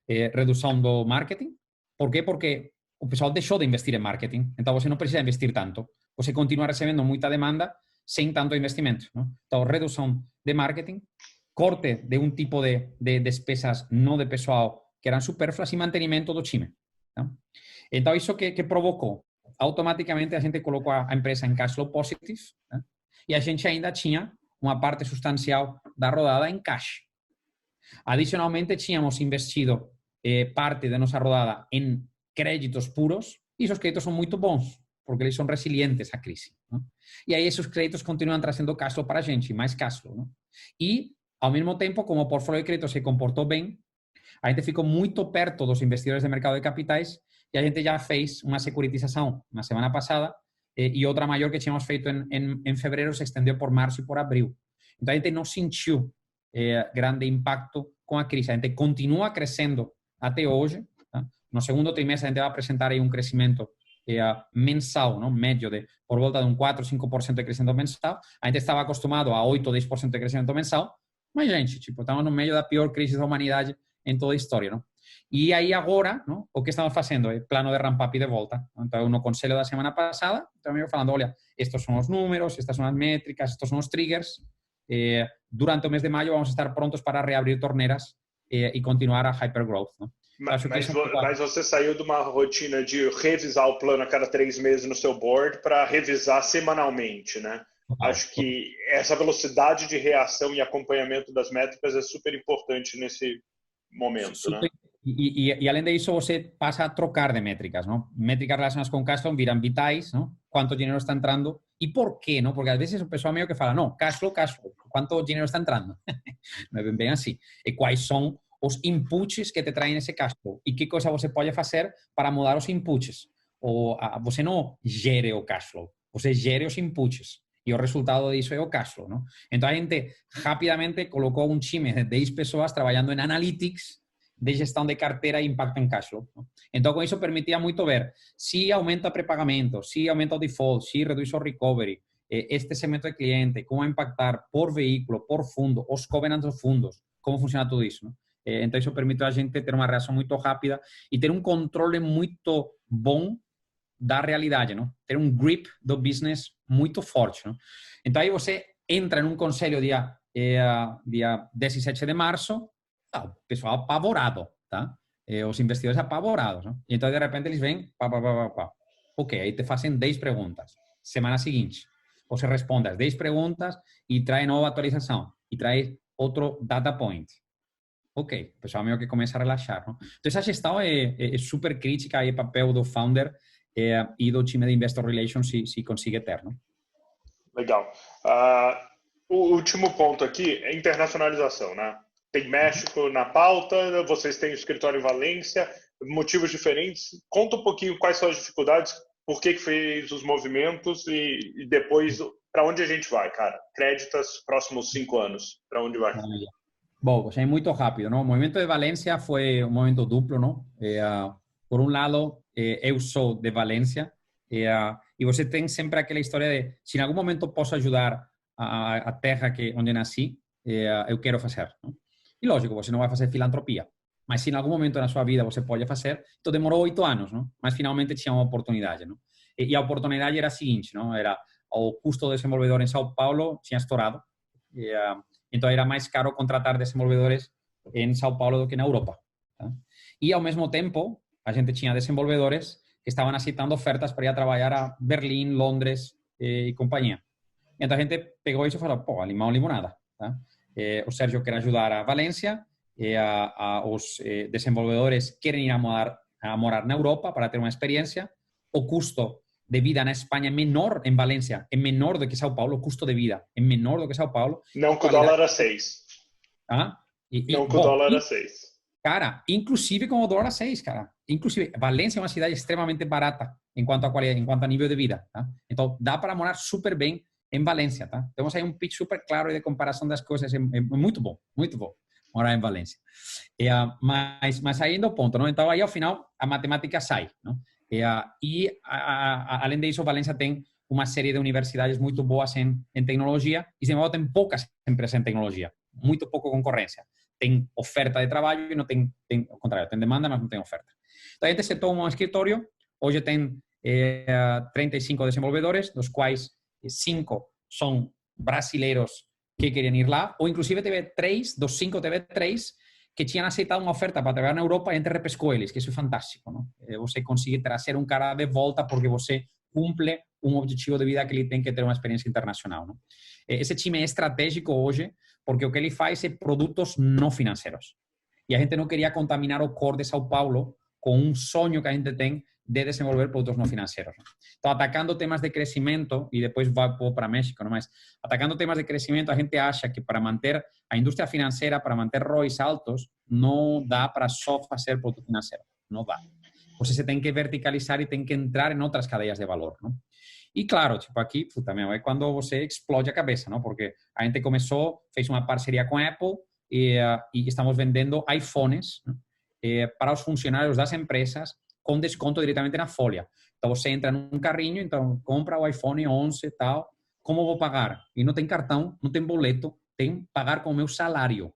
redução do marketing. Por quê? Porque o pessoal deixou de investir em marketing. Então, você não precisa investir tanto. Você continua recebendo muita demanda sem tanto investimento, não? Então, redução de marketing, corte de um tipo de despesas não de pessoal que eram supérfluas e mantenimento do time. Tá? Então, isso que provocou. Automaticamente, a gente colocou a empresa em cash flow positive, tá? E a gente ainda tinha uma parte substancial da rodada em cash. Adicionalmente, tínhamos investido parte de nossa rodada em créditos puros e esos créditos são muito bons, porque eles são resilientes à crise. Não? E aí, esses créditos continuam trazendo cash flow para a gente, mais cash flow. Não? E, ao mesmo tempo, como o portfólio de crédito se comportou bem, a gente ficou muito perto dos investidores de mercado de capitais e a gente já fez uma securitização na semana passada e outra maior que tínhamos feito em fevereiro se estendeu por março e por abril. Então, a gente não sentiu grande impacto com a crise. A gente continua crescendo até hoje. Tá? No segundo trimestre, a gente vai apresentar aí um crescimento mensal, não? Médio de por volta de um 4, 5% de crescimento mensal. A gente estava acostumado a 8, 10% de crescimento mensal, mas, gente, tipo, estamos no meio da pior crise da humanidade em toda a história, não? E aí agora, não? O que estamos fazendo é plano de ramp-up de volta. Então, no conselho da semana passada, também falando, olha, estes são os números, estas são as métricas, estes são os triggers. Durante o mês de maio vamos estar prontos para reabrir torneiras e continuar a hypergrowth. Não? Mas você saiu de uma rotina de revisar o plano a cada 3 meses no seu board para revisar semanalmente, né? Acho que essa velocidade de reação e acompanhamento das métricas é super importante nesse momento, super, né? E além disso, você passa a trocar de métricas, não? Métricas relacionadas com cash flow viram vitais, não? Quanto dinheiro está entrando e por quê, não? Porque às vezes o pessoal meio que fala, não, cash flow, quanto dinheiro está entrando? Não é bem assim. E quais são os inputs que te traem esse cash flow? E que coisa você pode fazer para mudar os inputs? Ou você não gere o cash flow, você gere os inputs. E o resultado disso é o cash flow, não? Então, a gente rapidamente colocou um time de 10 pessoas trabalhando em analytics de gestão de carteira e impacto em cash flow. Não? Então, com isso, permitia muito ver se aumenta o pré-pagamento, se aumenta o default, se reduz o recovery, este segmento de cliente, como impactar por veículo, por fundo, os covenants dos fundos, como funciona tudo isso. Não? Então, isso permitiu a gente ter uma reação muito rápida e ter um controle muito bom da realidade, não? Ter um grip do business muito forte. Não? Então, aí você entra em um conselho dia 17 de março, o pessoal apavorado, tá? Os investidores apavorados. Não? E então, de repente, eles vêm, ok, aí te fazem 10 perguntas. Semana seguinte, você responde as 10 perguntas e traz nova atualização. E traz outro data point. Ok, o pessoal meio que começa a relaxar. Não? Então, essa gestão é super crítica, é papel do founder e do time de Investor Relations se consegue ter. Não? Legal. O último ponto aqui é internacionalização, né? Tem México na pauta, vocês têm o escritório em Valência, motivos diferentes. Conta um pouquinho quais são as dificuldades, por que fez os movimentos e depois para onde a gente vai, cara? Créditos próximos 5 anos, para onde vai? Bom, é muito rápido, não? O movimento de Valência foi um movimento duplo, não? Por um lado, eu sou de Valência e você tem sempre aquela história de se em algum momento posso ajudar a terra onde nasci, eu quero fazer. Não? E lógico, você não vai fazer filantropia, mas se em algum momento na sua vida você pode fazer, então demorou 8 anos, não? Mas finalmente tinha uma oportunidade, não? E a oportunidade era a seguinte, não? Era o custo do desenvolvedor em São Paulo tinha estourado, então era mais caro contratar desenvolvedores em São Paulo do que na Europa. Tá? E ao mesmo tempo, a gente tinha desenvolvedores que estavam aceitando ofertas para ir a trabalhar a Berlim, Londres e companhia. Então a gente pegou isso e falou, pô, limão, limonada. Tá? O Sérgio quer ajudar a Valência, os desenvolvedores querem ir a morar na Europa para ter uma experiência, o custo de vida na Espanha é menor, em Valência, é menor do que São Paulo, o custo de vida é menor do que São Paulo. Não com o dólar a 6. Ah? Não com o dólar a 6. Cara, inclusive com o dólar a 6, cara. Inclusive, Valência é uma cidade extremamente barata em quanto a qualidade, em quanto a nível de vida. Tá? Então, dá para morar super bem em Valência, tá? Temos aí um pitch super claro de comparação das coisas, é muito bom morar em Valência. Mas aí ainda o ponto, não? Então, aí ao final, a matemática sai, não? Além disso, Valência tem uma série de universidades muito boas em tecnologia e, sem embargo, tem poucas empresas em tecnologia, muito pouca concorrência. Tem oferta de trabalho e não tem ao contrário, tem demanda, mas não tem oferta. Então, a gente se toma um escritório, hoje tem 35 desenvolvedores, dos quais 5 são brasileiros que queriam ir lá, ou inclusive TV3, dos 5 TV3, que tinham aceitado uma oferta para trabalhar na Europa e a gente repescou eles, que isso é fantástico, não? Você consegue trazer um cara de volta porque você cumple um objetivo de vida que ele tem, que ter uma experiência internacional, não? Esse time é estratégico hoje porque o que ele faz é produtos não financeiros. E a gente não queria contaminar o core de São Paulo com um sonho que a gente tem de desenvolver produtos não financeiros. Então, atacando temas de crescimento, e depois vou para México, mas atacando temas de crescimento, a gente acha que para manter a indústria financeira, para manter ROIs altos, não dá para só fazer produto financeiro. Não dá. Você tem que verticalizar e tem que entrar em outras cadeias de valor, não? E claro, tipo aqui, puta, meu, é quando você explode a cabeça, não? Porque a gente começou, fez uma parceria com a Apple e estamos vendendo iPhones, né, para os funcionários das empresas com desconto diretamente na folha. Então, você entra num carrinho, então, compra o iPhone 11 e tal, como vou pagar? E não tem cartão, não tem boleto, tem pagar com o meu salário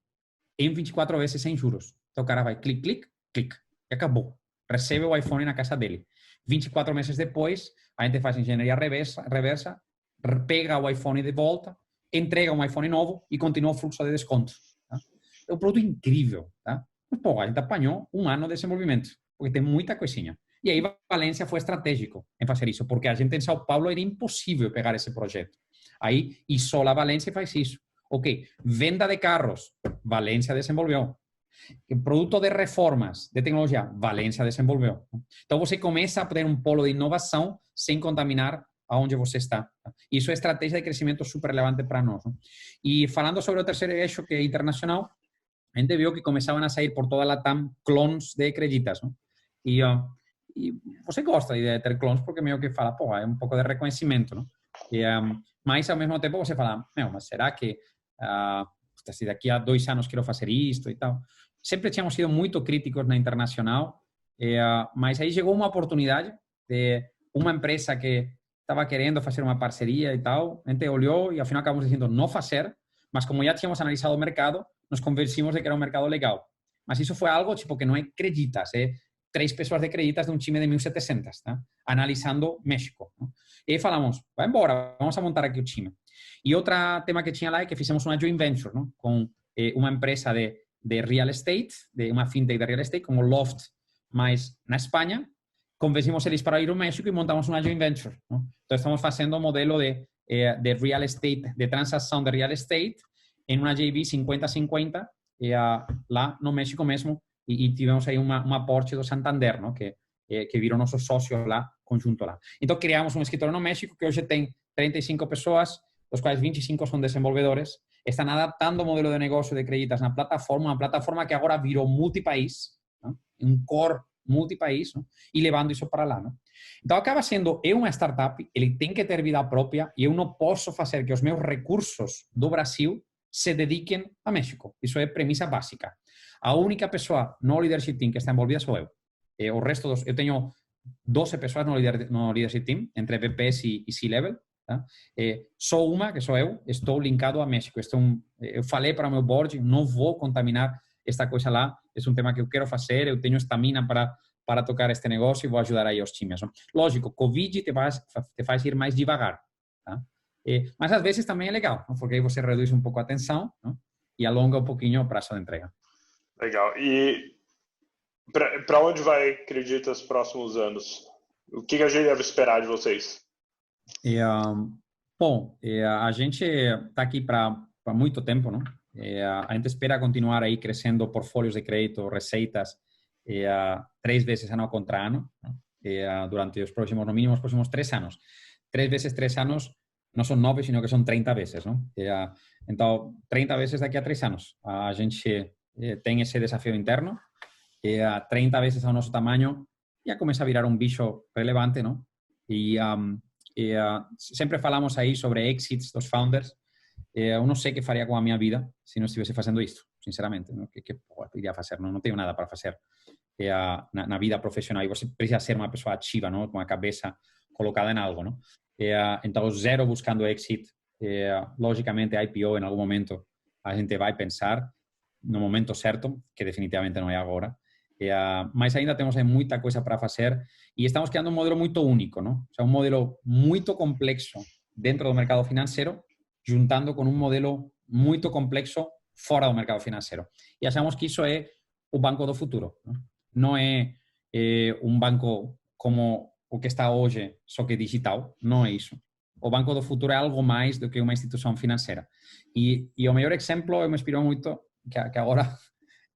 em 24 vezes sem juros. Então, o cara vai clic, clic, clic, e acabou. Recebe o iPhone na casa dele. 24 meses depois, a gente faz engenharia reversa, pega o iPhone de volta, entrega um iPhone novo e continua o fluxo de desconto. Tá? É um produto incrível. Tá? Mas, pô, a gente apanhou um ano de desenvolvimento, porque tem muita coisinha. E aí, Valência foi estratégico em fazer isso, porque a gente em São Paulo era impossível pegar esse projeto. Aí, Isola Valência faz isso. Ok, venda de carros, Valência desenvolveu. Produto de reformas de tecnologia, Valência desenvolveu. Então, você começa a ter um polo de inovação sem contaminar aonde você está. Isso é estratégia de crescimento super relevante para nós. E falando sobre o terceiro eixo, que é internacional, a gente viu que começavam a sair por toda a Latam clones de Creditas. E você gosta de ter clones porque meio que fala, pô, é um pouco de reconhecimento. Mas, ao mesmo tempo, você fala, meu, mas será que se daqui a 2 anos quero fazer isto e tal? Sempre tínhamos sido muito críticos na internacional, mas aí chegou uma oportunidade de uma empresa que estava querendo fazer uma parceria e tal. A gente olhou e, ao final, acabamos dizendo não fazer, mas como já tínhamos analisado o mercado, nos convencimos de que era um mercado legal. Mas isso foi algo tipo que não é Creditas, é 3 pessoas de Creditas de um time de 1.700, tá? Analisando México. Não? E aí falamos, vai embora, vamos a montar aqui o time. E outro tema que tinha lá é que fizemos uma joint venture, não? Com uma empresa de real estate, de uma fintech de real estate, como Loft, mas na Espanha, convencimos eles para ir ao México e montamos uma joint venture. ¿No? Então, estamos fazendo um modelo de real estate, de transação de real estate, em uma JV 50-50, lá no México mesmo, e tivemos aí um aporte do Santander, ¿no? que virou nosso sócio lá, conjunto lá. Então, criamos um escritório no México que hoje tem 35 pessoas, dos quais 25 são desenvolvedores, estão adaptando o modelo de negócio de Creditas na plataforma, uma plataforma que agora virou multipaís, ¿no? Um core multipaís, ¿no? E levando isso para lá. ¿No? Então, acaba sendo, uma startup, ele tem que ter vida própria e eu não posso fazer que os meus recursos do Brasil se dediquem a México. Isso é premissa básica. A única pessoa no leadership team que está envolvida sou eu. O resto, eu tenho 12 pessoas no leadership team, entre VPs e C-level. Tá? Só uma, que sou eu, estou linkado a México. Eu falei para o meu board, não vou contaminar esta coisa lá, é um tema que eu quero fazer, eu tenho estamina para tocar este negócio e vou ajudar aí os times. Não? Lógico, Covid te faz ir mais devagar, tá? Mas às vezes também é legal, não? Porque aí você reduz um pouco a tensão, não? E alonga um pouquinho o prazo de entrega. Legal. E para onde vai, acredita, os próximos anos? O que a gente deve esperar de vocês? Bom, a gente está aqui para muito tempo, não? A gente espera continuar aí crescendo portfólios de crédito, receitas, 3 vezes ano contra ano, durante os próximos, no mínimo, os próximos 3 anos. 3 vezes 3 anos não são 9, sino que são 30 vezes, não? Então, 30 vezes daqui a 3 anos. A gente tem esse desafio interno, 30 vezes ao nosso tamanho, já começa a virar um bicho relevante, não? E sempre falamos aí sobre exits dos founders. Eu não sei o que faria com a minha vida se não estivesse fazendo isto, sinceramente. O que iria fazer? Não tenho nada para fazer na vida profissional. E você precisa ser uma pessoa ativa, não? Com a cabeça colocada em algo. Não? Então, zero buscando exit. Logicamente, IPO em algum momento a gente vai pensar no momento certo, que definitivamente não é agora. Mas ainda temos muita coisa para fazer e estamos criando um modelo muito único, não? O sea, um modelo muito complexo dentro do mercado financeiro juntando com um modelo muito complexo fora do mercado financeiro. E achamos que isso é o banco do futuro. Não é um banco como o que está hoje, só que digital. Não é isso. O banco do futuro é algo mais do que uma instituição financeira. E o melhor exemplo, eu me inspiro muito, que agora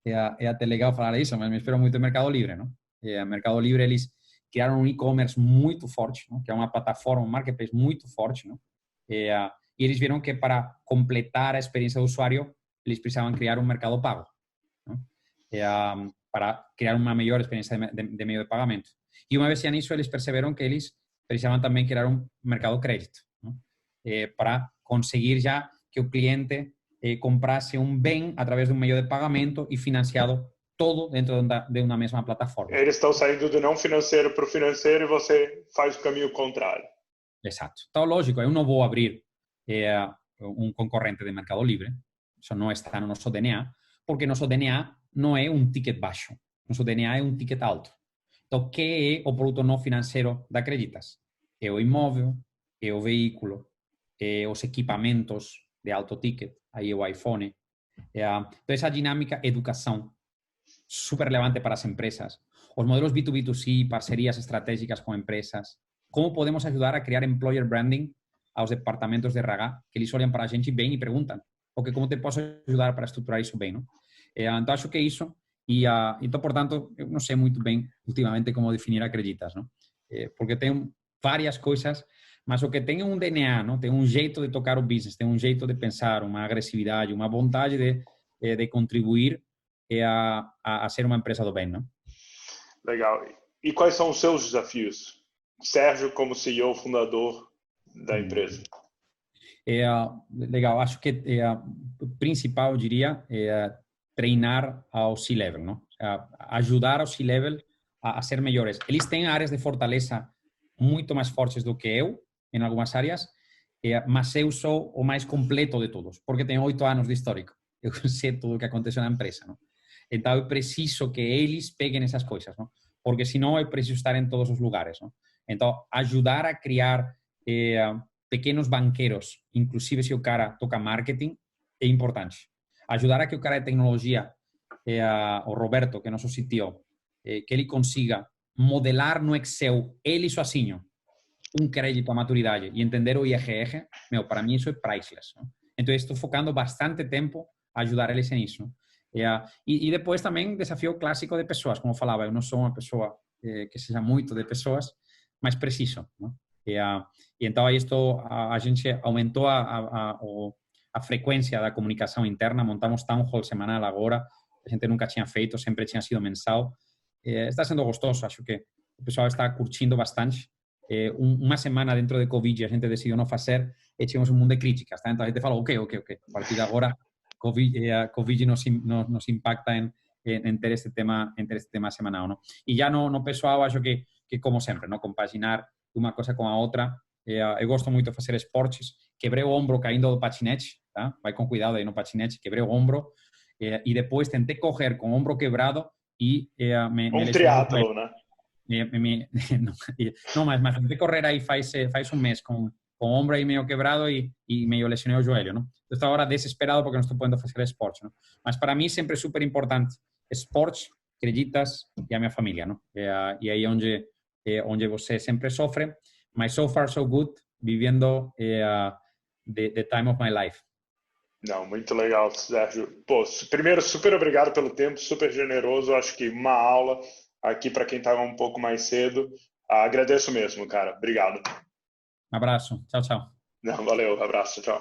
é até legal falar isso, mas me inspiro muito no Mercado Livre. Não? O Mercado Livre, eles criaram um e-commerce muito forte, não? Que é uma plataforma, um marketplace muito forte. Não? E eles viram que para completar a experiência do usuário, eles precisavam criar um mercado pago, não? Para criar uma melhor experiência de meio de pagamento. E uma vez nisso, eles perceberam que eles precisavam também criar um mercado crédito, não? Para conseguir já que o cliente comprasse um bem através de um meio de pagamento e financiado todo dentro de uma mesma plataforma. Eles estão saindo do não financeiro para o financeiro e você faz o caminho contrário. Exato. Então, lógico, eu não vou abrir um concorrente de Mercado Livre, isso não está no nosso DNA, porque nosso DNA não é um ticket baixo, nosso DNA é um ticket alto. Então, o que é o produto não financeiro da Creditas? É o imóvel, é o veículo, é os equipamentos de alto ticket, aí é o iPhone. Então, essa dinâmica educação, super relevante para as empresas. Os modelos B2B2C, parcerias estratégicas com empresas. Como podemos ajudar a criar employer branding aos departamentos de RH, que eles olham para a gente bem e perguntam, ok, como te posso ajudar para estruturar isso bem, não? Então, acho que é isso. E, então, portanto, eu não sei muito bem, ultimamente, como definir a Creditas, não? Porque tem várias coisas, mas o que tem um DNA, não? Tem um jeito de tocar o business, tem um jeito de pensar, uma agressividade, uma vontade de contribuir a ser uma empresa do bem, não? Legal. E quais são os seus desafios? Sérgio, como CEO, fundador da empresa. Legal. Acho que o principal, eu diria, é treinar ao C-Level, não? Ajudar ao C-Level a ser melhores. Eles têm áreas de fortaleza muito mais fortes do que eu, em algumas áreas, mas eu sou o mais completo de todos, porque tenho 8 anos de histórico. Eu sei tudo o que aconteceu na empresa, não? Então, eu preciso que eles peguem essas coisas, não? Porque senão eu preciso estar em todos os lugares, não? Então, ajudar a criar pequenos banqueiros, inclusive se o cara toca marketing, é importante. Ajudar a que o cara de tecnologia, o Roberto, que é nosso CTO, que ele consiga modelar no Excel, ele sozinho, um crédito à maturidade e entender o IRR, meu, para mim isso é priceless. Não? Então, estou focando bastante tempo a ajudar eles nisso. E depois também desafio clássico de pessoas, como eu falava, eu não sou uma pessoa que seja muito de pessoas, mas preciso. Não? E então, aí a gente aumentou a frequência da comunicação interna, montamos town hall semanal agora, a gente nunca tinha feito, sempre tinha sido mensal. Está sendo gostoso, acho que o pessoal está curtindo bastante. Uma semana dentro de Covid a gente decidiu não fazer e tivemos um mundo de críticas. Tá? Então a gente falou, ok, a partir de agora Covid nos impacta em ter este tema semanal. Não? E já no pessoal, acho que como sempre, não? Compaginar uma coisa com a outra. Eu gosto muito de fazer esportes. Quebrei o ombro caindo do patinete, tá? Vai com cuidado aí no patinete. Quebrei o ombro e depois tentei correr com o ombro quebrado e me triatlo, né? Não, mas tentei correr aí faz um mês com o ombro aí meio quebrado e meio lesionei o joelho, não? Estou agora desesperado porque não estou podendo fazer esporte, não? Mas para mim sempre é super importante esporte, Creditas e a minha família, não? E aí onde você sempre sofre, mas so far so good, vivendo the time of my life. Não, muito legal, Sérgio. Pô, primeiro, super obrigado pelo tempo, super generoso. Acho que uma aula aqui para quem estava um pouco mais cedo. Agradeço mesmo, cara. Obrigado. Um abraço. Tchau, tchau. Não, valeu, abraço, tchau.